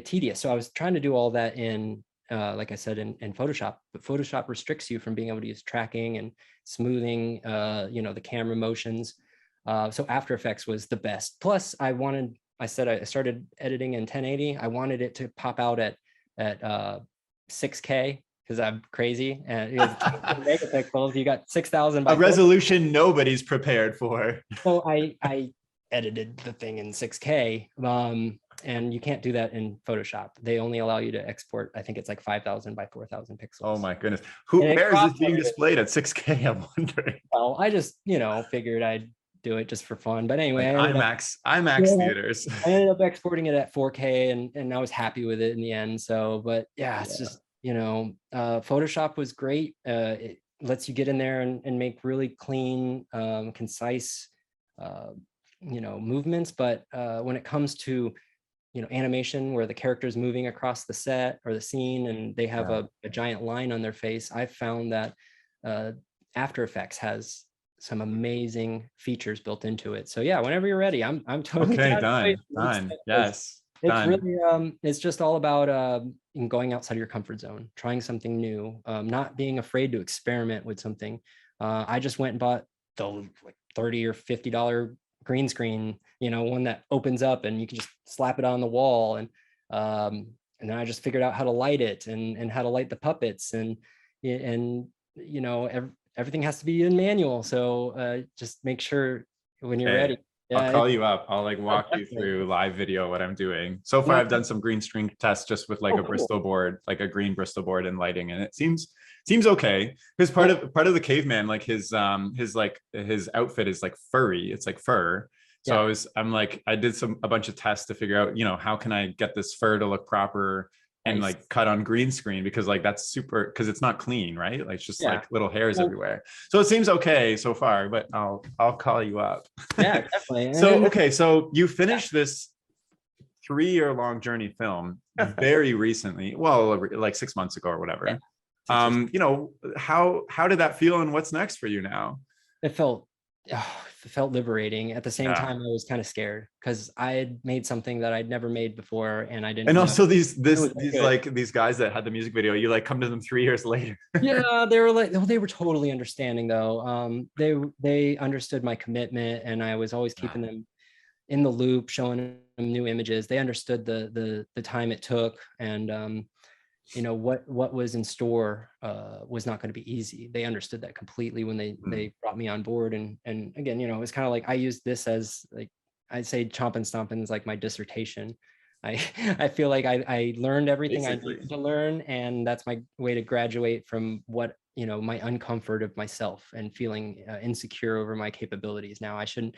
tedious. So I was trying to do all that in, like I said, in Photoshop, but Photoshop restricts you from being able to use tracking and smoothing, you know, the camera motions. So After Effects was the best. Plus I started editing in 1080. I wanted it to pop out at 6K because I'm crazy. And it was megapixels. You got 6,000 by a resolution nobody's prepared for. So I edited the thing in 6K. And you can't do that in Photoshop. They only allow you to export, I think it's like 5,000 by 4,000 pixels. Oh my goodness. Where is this being displayed at 6K? I'm wondering. Well, I just, you know, figured I'd do it just for fun. But anyway, like IMAX theaters. I ended up exporting it at 4K, and I was happy with it in the end. So, but yeah, it's just, you know, Photoshop was great. It lets you get in there and make really clean, concise, you know, movements. But when it comes to, you know, animation where the character is moving across the set or the scene and they have a giant line on their face, I've found that After Effects has some amazing features built into it. So yeah, whenever you're ready, I'm totally done. Yes. It's done. Really it's just all about going outside of your comfort zone, trying something new, not being afraid to experiment with something. I just went and bought the like $30 or $50 green screen, one that opens up and you can just slap it on the wall. And then I just figured out how to light it and how to light the puppets and everything has to be in manual. So just make sure when you're ready. Okay. I'll Yeah, call you up. I'll like oh, walk you definitely. through live video what I'm doing. So far, No, I've done some green screen tests just with like oh, a cool. Bristol board, like a green Bristol board and lighting, and it seems okay. Because Yeah. part of the caveman, like his outfit is like furry. It's like fur. So Yeah. I'm like, I did a bunch of tests to figure out, how can I get this fur to look proper and Nice. like cut on green screen, because like that's super, because it's not clean, right? Like it's just Yeah. like little hairs Well, everywhere. So it seems okay so far, but I'll call you up. yeah, definitely. So And okay, so you finished this 3-year long journey film very recently, well, like 6 months ago or yeah, whatever. 6 years. How did that feel, and what's next for you now? It felt it felt liberating. At the same Yeah. time, I was kind of scared because I had made something that I'd never made before, and I didn't And know also it was these good. like these guys that had the music video, you like come to them 3 years later. Yeah, they were like, well, they were totally understanding though. They understood my commitment, and I was always keeping them in the loop, showing them new images. They understood the time it took, and what was in store was not going to be easy. They understood that completely when they brought me on board. And again, it's kind of like I used this as, like, I'd say Chompin Stompin is like my dissertation. I I feel like I learned everything I Basically. needed to learn, and that's my way to graduate from what my uncomfort of myself and feeling insecure over my capabilities. Now I shouldn't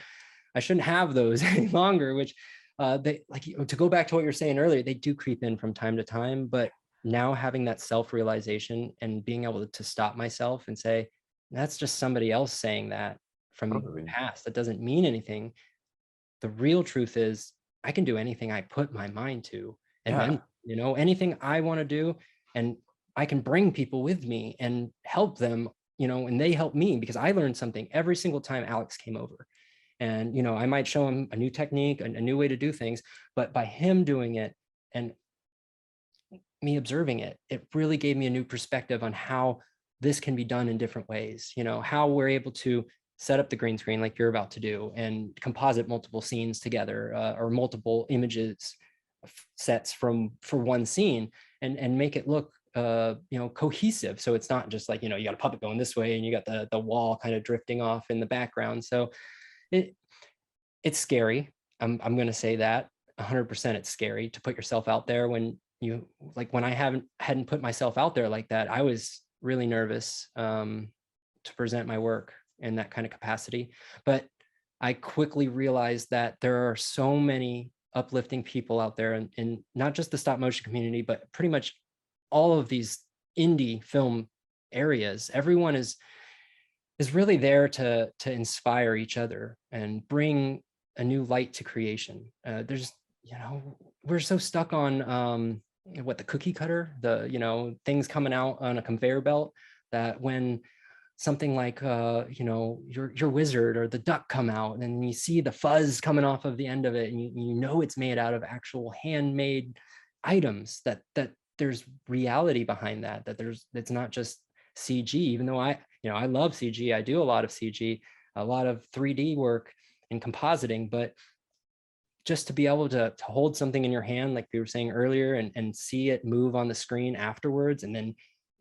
have those any longer, which they, like, to go back to what you're saying earlier, they do creep in from time to time. But now having that self-realization and being able to stop myself and say, that's just somebody else saying that from the Totally. past, that doesn't mean anything. The real truth is I can do anything I put my mind to. And Yeah. then, anything I want to do, and I can bring people with me and help them, and they help me, because I learned something every single time Alex came over. And I might show him a new technique, a new way to do things, but by him doing it and me observing it, it really gave me a new perspective on how this can be done in different ways. How we're able to set up the green screen like you're about to do, and composite multiple scenes together, or multiple images sets for one scene, and make it look cohesive. So it's not just like, you got a puppet going this way and you got the wall kind of drifting off in the background. So it's scary. I'm going to say that 100%. It's scary to put yourself out there when when I hadn't put myself out there like that. I was really nervous to present my work in that kind of capacity. But I quickly realized that there are so many uplifting people out there, in not just the stop motion community, but pretty much all of these indie film areas. Everyone is really there to inspire each other and bring a new light to creation. There's, we're so stuck on the cookie cutter, things coming out on a conveyor belt, that when something like your wizard or the duck come out, and then you see the fuzz coming off of the end of it, and it's made out of actual handmade items, that there's reality behind that, it's not just CG. Even though I love CG, I do a lot of CG, a lot of 3D work and compositing, but just to be able to hold something in your hand, like we were saying earlier, and see it move on the screen afterwards. And then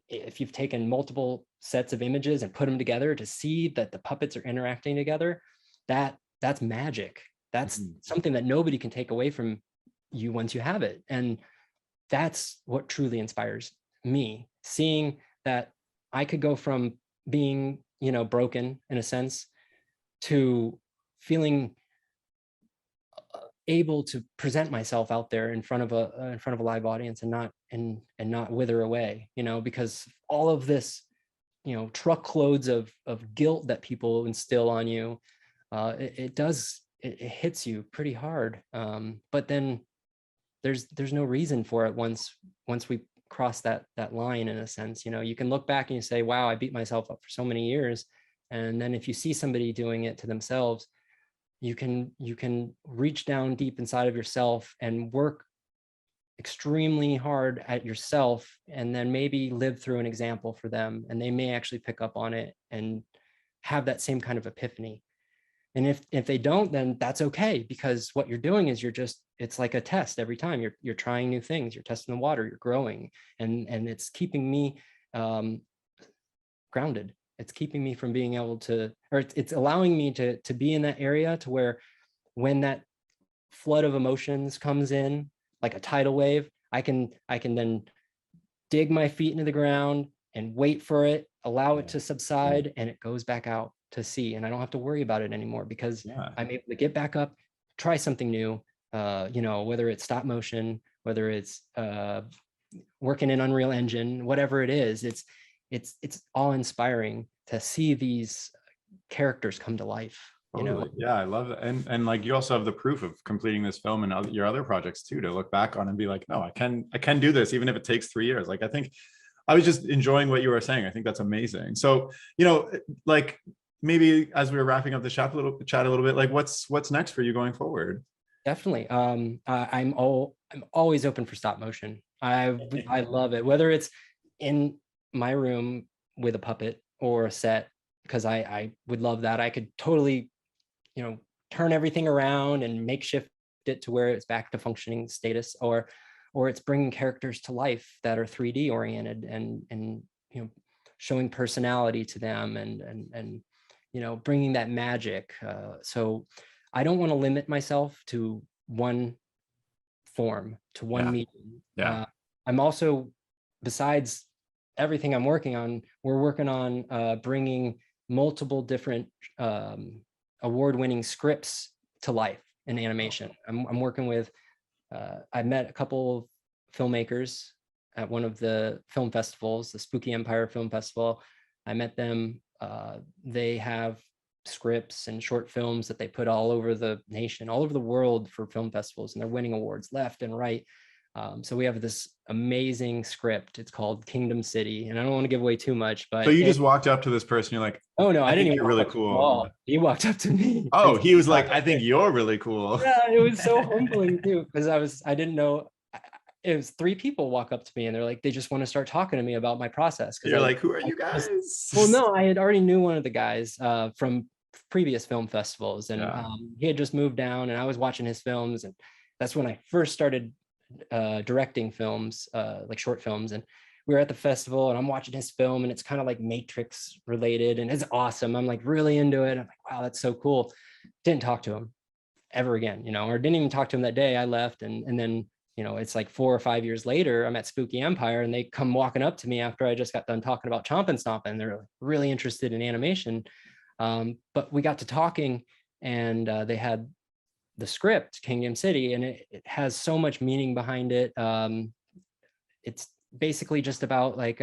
if you've taken multiple sets of images and put them together to see that the puppets are interacting together, that's magic. That's something that nobody can take away from you once you have it. And that's what truly inspires me, seeing that I could go from being, broken in a sense, to feeling able to present myself out there in front of a live audience, and not wither away, because all of this, truckloads of guilt that people instill on you, it hits you pretty hard. But then there's no reason for it once we cross that line, in a sense. You can look back and you say, wow, I beat myself up for so many years. And then if you see somebody doing it to themselves, you can reach down deep inside of yourself and work extremely hard at yourself, and then maybe live through an example for them, and they may actually pick up on it and have that same kind of epiphany. And if they don't, then that's okay, because what you're doing is it's like a test every time. You're trying new things, you're testing the water, you're growing, and it's keeping me grounded. It's keeping me from being able to, or it's allowing me to be in that area to where when that flood of emotions comes in like a tidal wave, I can then dig my feet into the ground and wait for it, allow it to subside, and it goes back out to sea. And I don't have to worry about it anymore, because I'm able to get back up, try something new, whether it's stop motion, whether it's working in Unreal Engine, whatever it is, it's all inspiring to see these characters come to life. Totally. Yeah, I love it. And like, you also have the proof of completing this film and your other projects too, to look back on and be like, no, I can do this, even if it takes 3 years. Like, I think I was just enjoying what you were saying. I think that's amazing. So, like, maybe as we were wrapping up the chat a little bit, like, what's next for you going forward? Definitely. I'm always open for stop motion. I love it, whether it's in my room with a puppet or a set, because I would love that. I could totally, turn everything around and makeshift it to where it's back to functioning status, or it's bringing characters to life that are 3D oriented and showing personality to them and bringing that magic. So I don't want to limit myself to one form, to one medium. I'm also, besides everything I'm working on, we're working on bringing multiple different award-winning scripts to life in animation. I'm working with, I met a couple of filmmakers at one of the film festivals, the Spooky Empire Film Festival. I met them. They have scripts and short films that they put all over the nation, all over the world for film festivals, and they're winning awards left and right. So we have this amazing script. It's called Kingdom City, and I don't want to give away too much, but so you just walked up to this person, you're like, oh no, I didn't even. You're really cool. He walked up to me. Oh, he was like, I think you're really cool. Yeah, it was so humbling too, because I didn't know. It was 3 people walk up to me and they're like, they just want to start talking to me about my process. You're like, who are you guys? Well, no, I had already knew one of the guys from previous film festivals, and he had just moved down, and I was watching his films, and that's when I first started directing films, like short films. And we were at the festival and I'm watching his film, and it's kind of like Matrix related, and it's awesome. I'm like really into it. I'm like, wow, that's so cool. Didn't talk to him ever again, or didn't even talk to him that day. I left, and then it's like 4 or 5 years later, I'm at Spooky Empire, and they come walking up to me after I just got done talking about Chompin Stompin. They're really interested in animation. But we got to talking, and they had the script, Kingdom City, and it has so much meaning behind it. It's basically just about like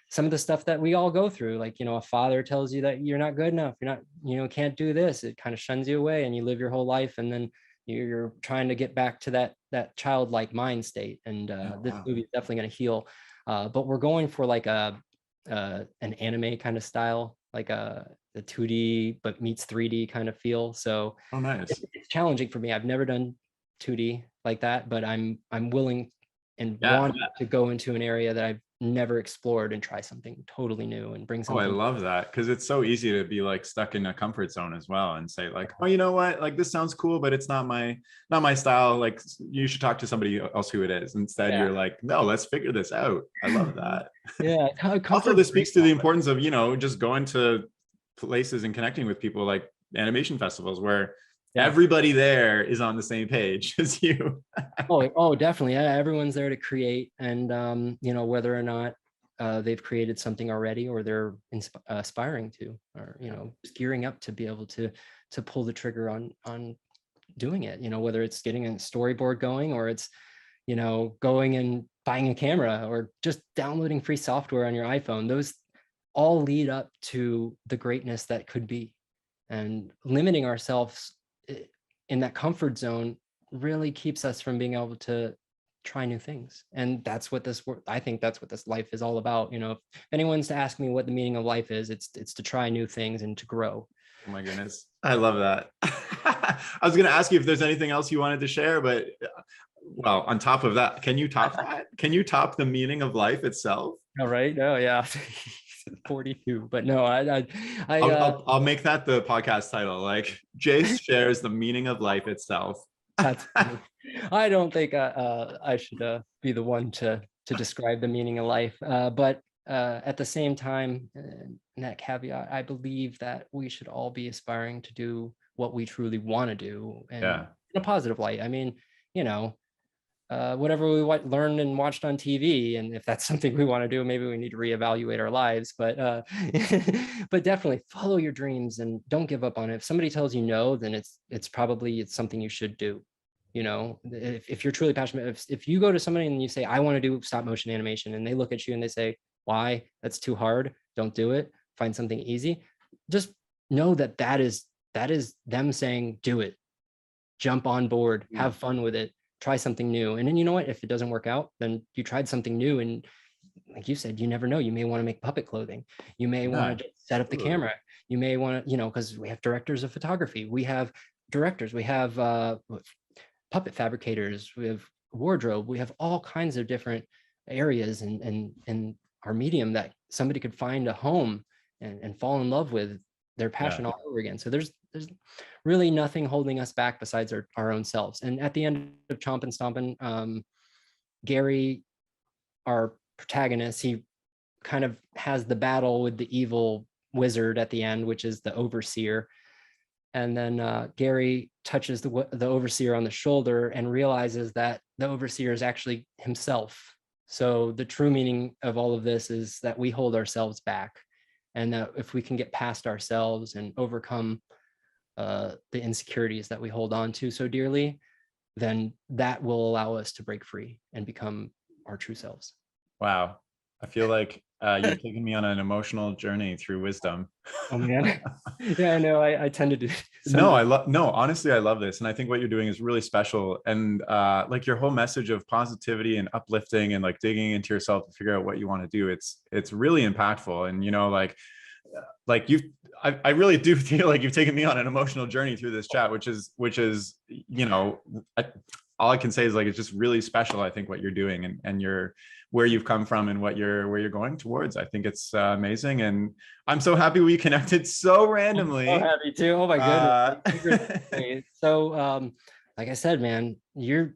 some of the stuff that we all go through. Like, a father tells you that you're not good enough, you're not, can't do this. It kind of shuns you away, and you live your whole life, and then you're trying to get back to that childlike mind state. And this movie is definitely going to heal. But we're going for like an anime kind of style, like the 2D but meets 3D kind of feel. So nice. It's challenging for me. I've never done 2D like that, but I'm willing and want to go into an area that I've never explored and try something totally new and bring something. I love that, because it's so easy to be like stuck in a comfort zone as well and say like, oh, you know what, like this sounds cool, but it's not my style. Like, you should talk to somebody else who it is. Instead, you're like, no, let's figure this out. I love that. Yeah. Also, this speaks to the importance of just going to places and connecting with people like animation festivals where everybody there is on the same page as you. oh, definitely. Yeah, everyone's there to create, and whether or not they've created something already, or they're aspiring to, or just gearing up to be able to pull the trigger on doing it. Whether it's getting a storyboard going, or it's going and buying a camera, or just downloading free software on your iPhone. Those all lead up to the greatness that could be, and limiting ourselves in that comfort zone really keeps us from being able to try new things. And that's what I think that's what this life is all about. If anyone's to ask me what the meaning of life is, it's to try new things and to grow. Oh my goodness, I love that. I was going to ask you if there's anything else you wanted to share, but well, on top of that, can you top that? Can you top the meaning of life itself? All right. Oh yeah. 42, but no, I'll make that the podcast title. Like, Jace shares the meaning of life itself. that's funny. I don't think I should be the one to describe the meaning of life, but at the same time, in that caveat, I believe that we should all be aspiring to do what we truly want to do, and Yeah. in a positive light. I mean, you know, whatever we learned and watched on TV, and if that's something we want to do, maybe we need to reevaluate our lives. But but definitely follow your dreams and don't give up on it. If somebody tells you no, then it's probably something you should do. You know, if you're truly passionate, if you go to somebody and you say, I want to do stop motion animation, and they look at you and they say, why? That's too hard. Don't do it. Find something easy. Just know that that is them saying, do it. Jump on board. Have fun with it. Try something new. And then you know what? If it doesn't work out, then you tried something new. And like you said, you never know. You may want to make puppet clothing. You may want to set up the camera. You may want to, you know, because we have directors of photography. We have directors. We have puppet fabricators. We have wardrobe. We have all kinds of different areas in our medium that somebody could find a home and fall in love with their passion all over again. So there's really nothing holding us back besides our own selves. And at the end of Chompin Stompin, Gary, our protagonist, he kind of has the battle with the evil wizard at the end, which is the overseer. And then Gary touches the overseer on the shoulder and realizes that the overseer is actually himself. So the true meaning of all of this is that we hold ourselves back, and that if we can get past ourselves and overcome the insecurities that we hold on to so dearly, then that will allow us to break free and become our true selves. Wow. I feel like you've taken me on an emotional journey through wisdom. Oh man. Yeah, I know. I tend to do. No, honestly, I love this. And I think what you're doing is really special. And like your whole message of positivity and uplifting and like digging into yourself to figure out what you want to do, it's really impactful. And, you know, like I really do feel like you've taken me on an emotional journey through this chat, which is, you know, all I can say is like, it's just really special. I think what you're doing and where you've come from and where you're going towards. I think it's amazing. And I'm so happy we connected so randomly. I'm so happy too. Oh my goodness. So, like I said, man, your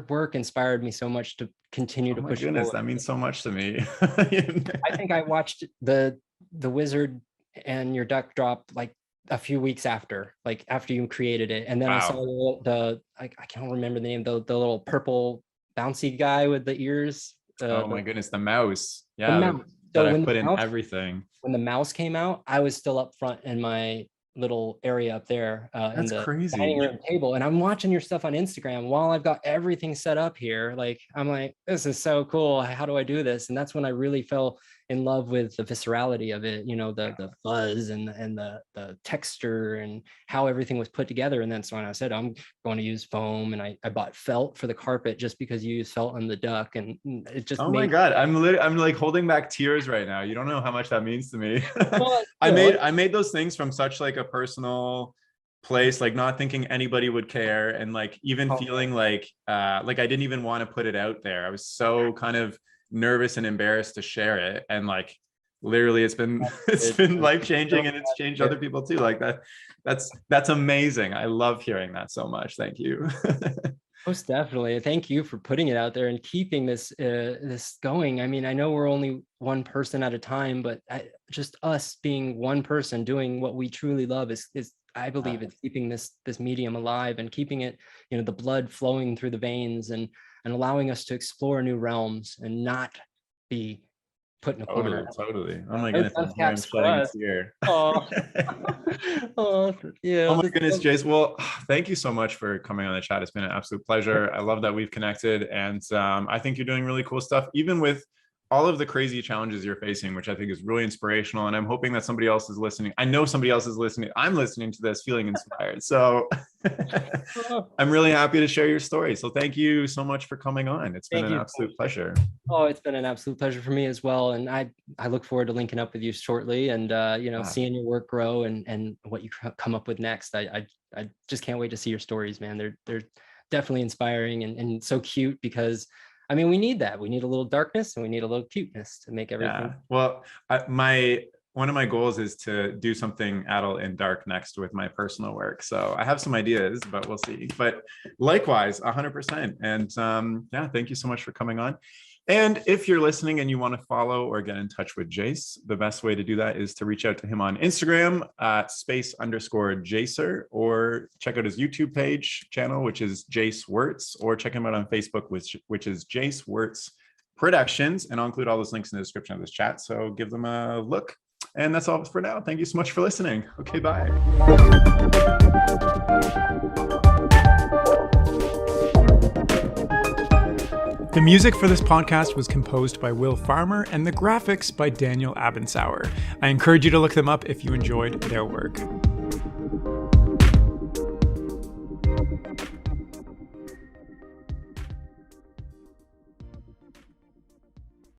work inspired me so much to continue to push goodness, forward. that means so much to me. I think I watched the wizard and your duck drop like a few weeks after you created it, and then I saw I can't remember the name, the little purple bouncy guy with the ears. Oh my goodness, the mouse. Yeah, the mouse. that I put in everything. When the mouse came out, I was still up front in my little area up there in the crazy dining room table, and I'm watching your stuff on Instagram while I've got everything set up here. Like, I'm like, this is so cool. How do I do this? And that's when I really fell in love with the viscerality of it, you know, the fuzz and the texture and how everything was put together. And then so when I said I'm going to use foam, and I bought felt for the carpet just because you use felt on the duck, and it just my god, I'm like holding back tears right now. You don't know how much that means to me. Well, I made those things from such like a personal place, like not thinking anybody would care, and like even feeling like I didn't even want to put it out there. I was so kind of nervous and embarrassed to share it, and like literally it's been life-changing, and it's changed other people too. Like that's amazing. I love hearing that so much. Thank you. Most definitely. Thank you for putting it out there and keeping this this going. I mean, I know we're only one person at a time, but just us being one person doing what we truly love is I believe it's keeping this medium alive and keeping it, you know, the blood flowing through the veins and allowing us to explore new realms and not be put in a corner. Totally. Oh my goodness, I'm shedding a tear. Oh, yeah. Oh my goodness, Jace. Well, thank you so much for coming on the chat. It's been an absolute pleasure. I love that we've connected, and I think you're doing really cool stuff, even with all of the crazy challenges you're facing, which I think is really inspirational. And I'm hoping that somebody else is listening. I know somebody else is listening. I'm listening to this feeling inspired. So I'm really happy to share your story. So thank you so much for coming on. It's been an absolute pleasure. Oh, it's been an absolute pleasure for me as well. And I look forward to linking up with you shortly and, you know, seeing your work grow and what you come up with next. I just can't wait to see your stories, man. They're definitely inspiring and so cute, because I mean, we need that. We need a little darkness and we need a little cuteness to make everything. Yeah. Well, one of my goals is to do something adult and dark next with my personal work. So I have some ideas, but we'll see. But likewise, 100%. And yeah, thank you so much for coming on. And if you're listening and you want to follow or get in touch with Jace, the best way to do that is to reach out to him on Instagram at @space_Jacer, or check out his YouTube channel, which is Jace Wertz, or check him out on Facebook, which is Jace Wertz Productions. And I'll include all those links in the description of this chat. So give them a look. And that's all for now. Thank you so much for listening. Okay, bye. The music for this podcast was composed by Will Farmer and the graphics by Daniel Abensauer. I encourage you to look them up if you enjoyed their work.